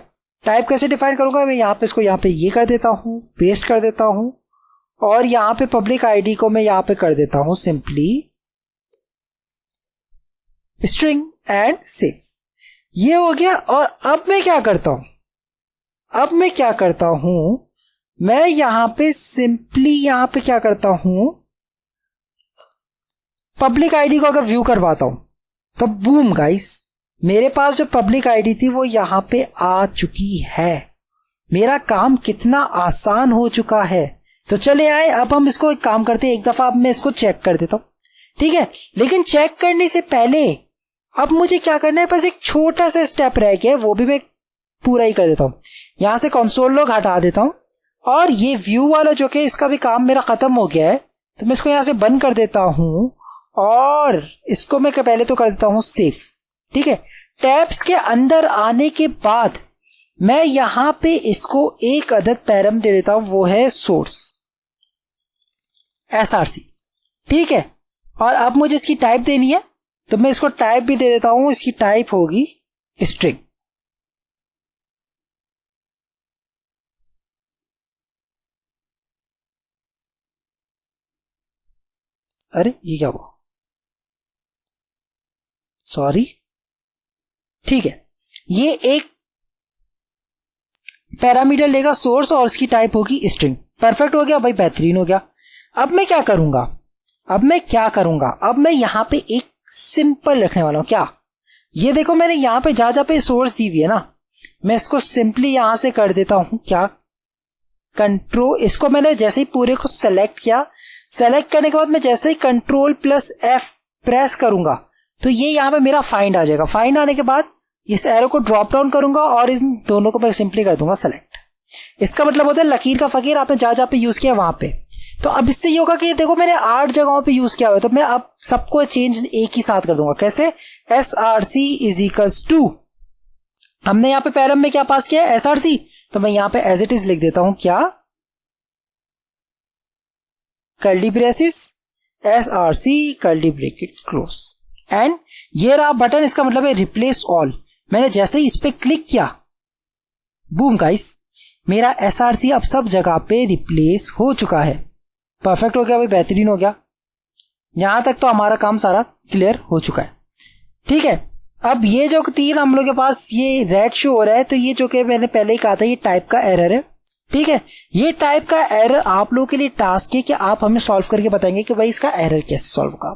Speaker 1: टाइप कैसे डिफाइन करूंगा, मैं यहां पे इसको यहां पे ये कर देता हूं, पेस्ट कर देता हूं, और यहां पे पब्लिक आईडी को मैं यहां पे कर देता हूं सिंपली स्ट्रिंग एंड सेव, ये हो गया। और अब मैं क्या करता हूं, मैं यहां पे सिंपली यहां पे क्या करता हूं, पब्लिक आईडी को अगर व्यू करवाता हूं तो बूम गाइस, मेरे पास जो पब्लिक आईडी थी वो यहां पे आ चुकी है। मेरा काम कितना आसान हो चुका है। तो चले आए, अब हम इसको एक काम करते हैं, एक दफा अब मैं इसको चेक कर देता हूं, ठीक है। लेकिन चेक करने से पहले अब मुझे क्या करना है, बस एक छोटा सा स्टेप रह गया, वो भी मैं पूरा ही कर देता हूं। यहां से कंसोल लॉग हटा देता हूं और ये व्यू वाला जो कि इसका भी काम मेरा खत्म हो गया है, तो मैं इसको यहां से बंद कर देता हूं और इसको मैं पहले तो कर देता हूं सेव, ठीक है। टैब्स के अंदर आने के बाद मैं यहां पे इसको एक अदद पैरम दे देता हूं, वो है सोर्स src, ठीक है। और अब मुझे इसकी टाइप देनी है, तो मैं इसको टाइप भी दे देता हूं, इसकी टाइप होगी स्ट्रिंग। अरे ये क्या हुआ, सॉरी, ठीक है। ये एक पैरामीटर लेगा सोर्स और उसकी टाइप होगी स्ट्रिंग। परफेक्ट हो गया भाई, बेहतरीन हो गया। अब मैं क्या करूंगा, अब मैं यहां पे एक सिंपल रखने वाला हूं। क्या, ये देखो मैंने यहां पे जहां पे सोर्स दी हुई है ना, मैं इसको सिंपली यहां से कर देता हूं क्या, कंट्रोल, इसको मैंने जैसे ही पूरे को सेलेक्ट किया, सेलेक्ट करने के बाद मैं जैसे ही Ctrl+F प्रेस करूंगा तो ये यहां पे मेरा फाइंड आ जाएगा। फाइंड आने के बाद इस एरो को ड्रॉप डाउन करूंगा और इन दोनों को मैं सिंपली कर दूंगा सेलेक्ट। इसका मतलब होता है लकीर का फकीर, आपने जहां पे यूज किया वहां पे। तो अब इससे ये होगा कि देखो मैंने 8 जगहों पे यूज किया हुआ है, तो मैं अब सबको चेंज एक ही साथ कर दूंगा। कैसे, src इज इक्वल्स टू, हमने यहाँ पे पैरम में क्या पास किया है, src, तो मैं यहाँ पे एज इट इज लिख देता हूं क्या, curly braces src curly bracket close, and ये रहा बटन, इसका मतलब है रिप्लेस ऑल। मैंने जैसे ही इस पे क्लिक किया, बूम गाइस, मेरा src अब सब जगह पे रिप्लेस हो चुका है। परफेक्ट हो गया भाई, बेहतरीन हो गया। यहां तक तो हमारा काम सारा क्लियर हो चुका है, ठीक है। अब ये जो तीन हम लोग के पास ये रेड शो हो रहा है, तो ये जो कि मैंने पहले ही कहा था ये टाइप का एरर है, ठीक है। ये टाइप का एरर आप लोगों के लिए टास्क है कि आप हमें सॉल्व करके बताएंगे कि भाई इसका एरर कैसे सॉल्व होगा।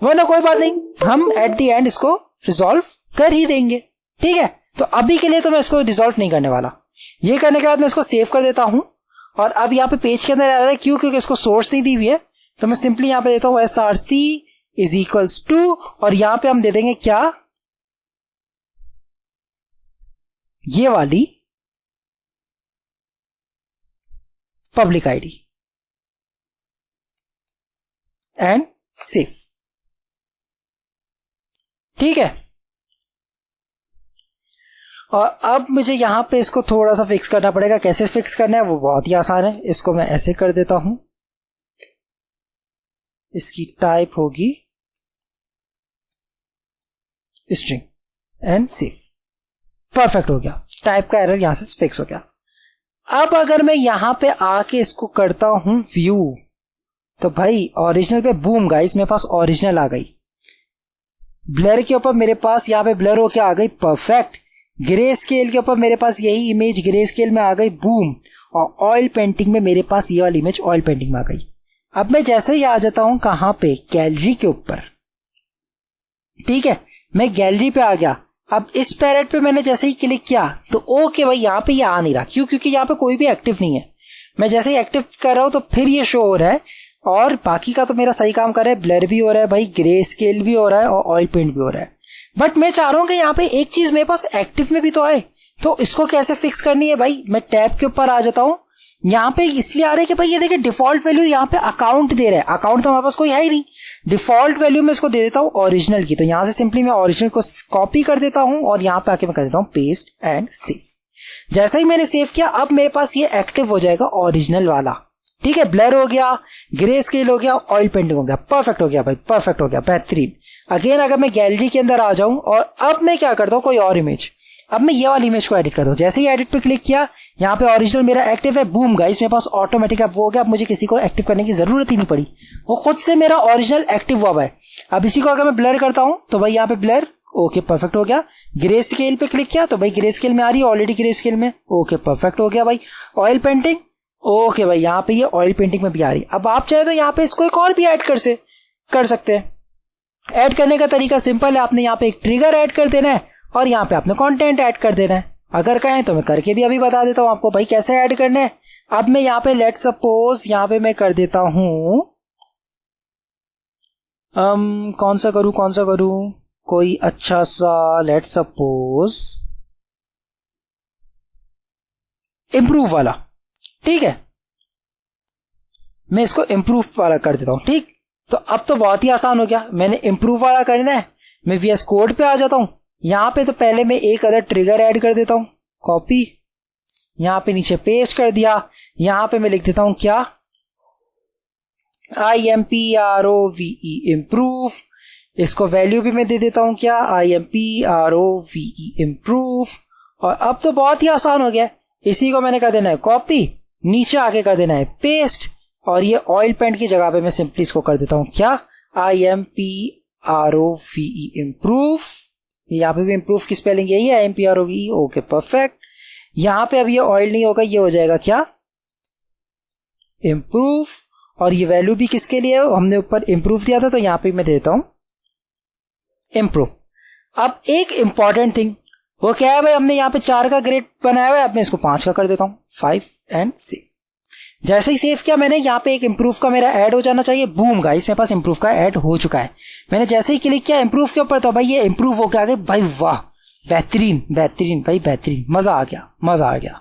Speaker 1: वरना कोई बात नहीं, हम एट द एंड इसको रिजॉल्व कर ही देंगे, ठीक है। तो अभी के लिए तो मैं इसको रिजॉल्व नहीं करने वाला। ये करने के बाद मैं इसको सेव कर देता हूं और अब यहाँ पे पेज के अंदर आ रहा है, क्यों, क्योंकि इसको सोर्स नहीं दी हुई है, तो मैं सिंपली यहाँ पे देता हूं src इज इक्वल्स टू, और यहां पे हम दे देंगे क्या, ये वाली पब्लिक आईडी एंड सेव, ठीक है। और अब मुझे यहां पे इसको थोड़ा सा फिक्स करना पड़ेगा। कैसे फिक्स करना है वो बहुत ही आसान है। इसको मैं ऐसे कर देता हूं, इसकी टाइप होगी स्ट्रिंग एंड सेव। परफेक्ट हो गया, टाइप का एरर यहां से फिक्स हो गया। अब अगर मैं यहां पे आके इसको करता हूं व्यू, तो भाई ओरिजिनल पे बूम गाइस, मेरे पास ओरिजिनल आ गई। ब्लर के ऊपर मेरे पास यहां पे ब्लर होके आ गई, परफेक्ट। ग्रे स्केल के ऊपर मेरे पास यही इमेज ग्रे स्केल में आ गई, बूम। और ऑयल पेंटिंग में मेरे पास ये वाली इमेज ऑयल पेंटिंग में आ गई। अब मैं जैसे ही आ जाता हूं कहां पे, गैलरी के ऊपर, ठीक है। मैं गैलरी पे आ गया। अब इस पैरेट पे मैंने जैसे ही क्लिक किया तो ओके भाई, यहां पे ये आ नहीं रहा। क्यों, क्योंकि यहां पे कोई भी एक्टिव नहीं है। मैं जैसे ही एक्टिव कर रहा हूं तो फिर ये शो हो रहा है, और बाकी का तो मेरा सही काम कर रहा है। ब्लर भी हो रहा है भाई, ग्रे स्केल भी हो रहा है और ऑयल पेंट भी हो रहा है। बट मैं चाह रहा हूं कि यहाँ पे एक चीज मेरे पास एक्टिव में भी तो आए। तो इसको कैसे फिक्स करनी है भाई, मैं टैब के ऊपर आ जाता हूं। यहाँ पे इसलिए आ रहा है कि भाई ये देखिए डिफॉल्ट वैल्यू यहाँ पे अकाउंट दे रहा है। अकाउंट तो हमारे पास कोई है ही नहीं। डिफॉल्ट वैल्यू में इसको दे देता हूं ओरिजिनल की। तो यहां से सिंपली मैं ओरिजिनल को कॉपी कर देता हूं और यहां पे आके मैं कर देता हूं पेस्ट एंड सेव। जैसा ही मैंने सेव किया, अब मेरे पास ये एक्टिव हो जाएगा ओरिजिनल वाला, ठीक है। ब्लर हो गया, ग्रे स्केल हो गया, ऑयल पेंटिंग हो गया। परफेक्ट हो गया भाई, परफेक्ट हो गया, बेहतरीन। अगेन अगर मैं गैलरी के अंदर आ जाऊं और अब मैं क्या करता हूं, कोई और इमेज, अब मैं ये वाली इमेज को एडिट कर दूं। जैसे ही एडिट पे क्लिक किया, यहाँ पे ओरिजिनल मेरा एक्टिव है, बूम गाइस, मेरे पास ऑटोमेटिक अब वो हो गया। अब मुझे किसी को एक्टिव करने की जरूरत ही नहीं पड़ी, वो खुद से मेरा ओरिजिनल एक्टिव हुआ है। अब इसी को अगर मैं ब्लर करता हूं तो भाई यहाँ पे ब्लर, ओके परफेक्ट हो गया। ग्रे स्केल पे क्लिक किया तो भाई ग्रे स्केल में आ रही है, ऑलरेडी ग्रे स्केल में, ओके परफेक्ट हो गया भाई। ऑयल पेंटिंग, ओके भाई, यहाँ पे ये ऑयल पेंटिंग में भी आ रही। अब आप चाहे तो यहाँ पे इसको एक और भी ऐड कर सकते हैं। ऐड करने का तरीका सिंपल है, आपने यहाँ पे एक ट्रिगर ऐड कर देना है और यहाँ पे आपने कंटेंट ऐड कर देना है। अगर कहें तो मैं करके भी अभी बता देता हूँ आपको भाई कैसे ऐड करना है। अब मैं यहाँ पे लेट सपोज यहाँ पे मैं कर देता हूँ कौन सा करूँ कोई अच्छा सा, लेट सपोज इम्प्रूव वाला। ठीक है, मैं इसको इम्प्रूव वाला कर देता हूं। ठीक, तो अब तो बहुत ही आसान हो गया। मैंने इम्प्रूव वाला करना है, मैं VS कोड पे आ जाता हूं। यहां पे तो पहले मैं एक अदर ट्रिगर ऐड कर देता हूं, कॉपी, यहां पे नीचे पेस्ट कर दिया। यहां पे मैं लिख देता हूं क्या, IMPROVE इम्प्रूव। इसको वैल्यू भी मैं दे देता हूं क्या, IMPROVE इम्प्रूव। और अब तो बहुत ही आसान हो गया। इसी को मैंने कर देना है कॉपी, नीचे आके कर देना है पेस्ट, और ये ऑयल पेंट की जगह पे मैं सिंपली इसको कर देता हूं क्या, IMPROVE इम्प्रूव। यहाँ पे भी इम्प्रूव की स्पेलिंग यही है, IMPROVE। Okay perfect. यहां पे अब ये ऑयल नहीं होगा, ये हो जाएगा क्या, इम्प्रूव। और ये वैल्यू भी किसके लिए है, हमने ऊपर इम्प्रूव दिया था तो यहां पे मैं देता हूं इम्प्रूव। अब एक इंपॉर्टेंट थिंग वो क्या है भाई, हमने यहाँ पे 4 का ग्रेड बनाया हुआ है, अब मैं इसको 5 का कर देता हूँ, 5 एंड 6। जैसे ही सेव किया मैंने, यहाँ पे एक इम्प्रूव का मेरा ऐड हो जाना चाहिए। बूम गाइस, मेरे पास इम्प्रूव का ऐड हो चुका है। मैंने जैसे ही क्लिक किया इम्प्रूव के ऊपर तो भाई ये इम्प्रूव होकर आ गए। भाई वाह, बेहतरीन बेहतरीन भाई बेहतरीन, मजा आ गया।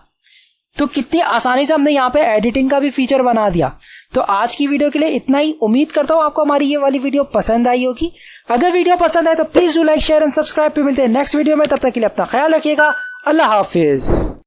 Speaker 1: तो कितनी आसानी से हमने यहाँ पे एडिटिंग का भी फीचर बना दिया। तो आज की वीडियो के लिए इतना ही। उम्मीद करता हूँ आपको हमारी ये वाली वीडियो पसंद आई होगी। अगर वीडियो पसंद आए तो please do like, share and subscribe पे मिलते हैं नेक्स्ट वीडियो में। तब तक के लिए अपना ख्याल रखिएगा। अल्लाह हाफिज।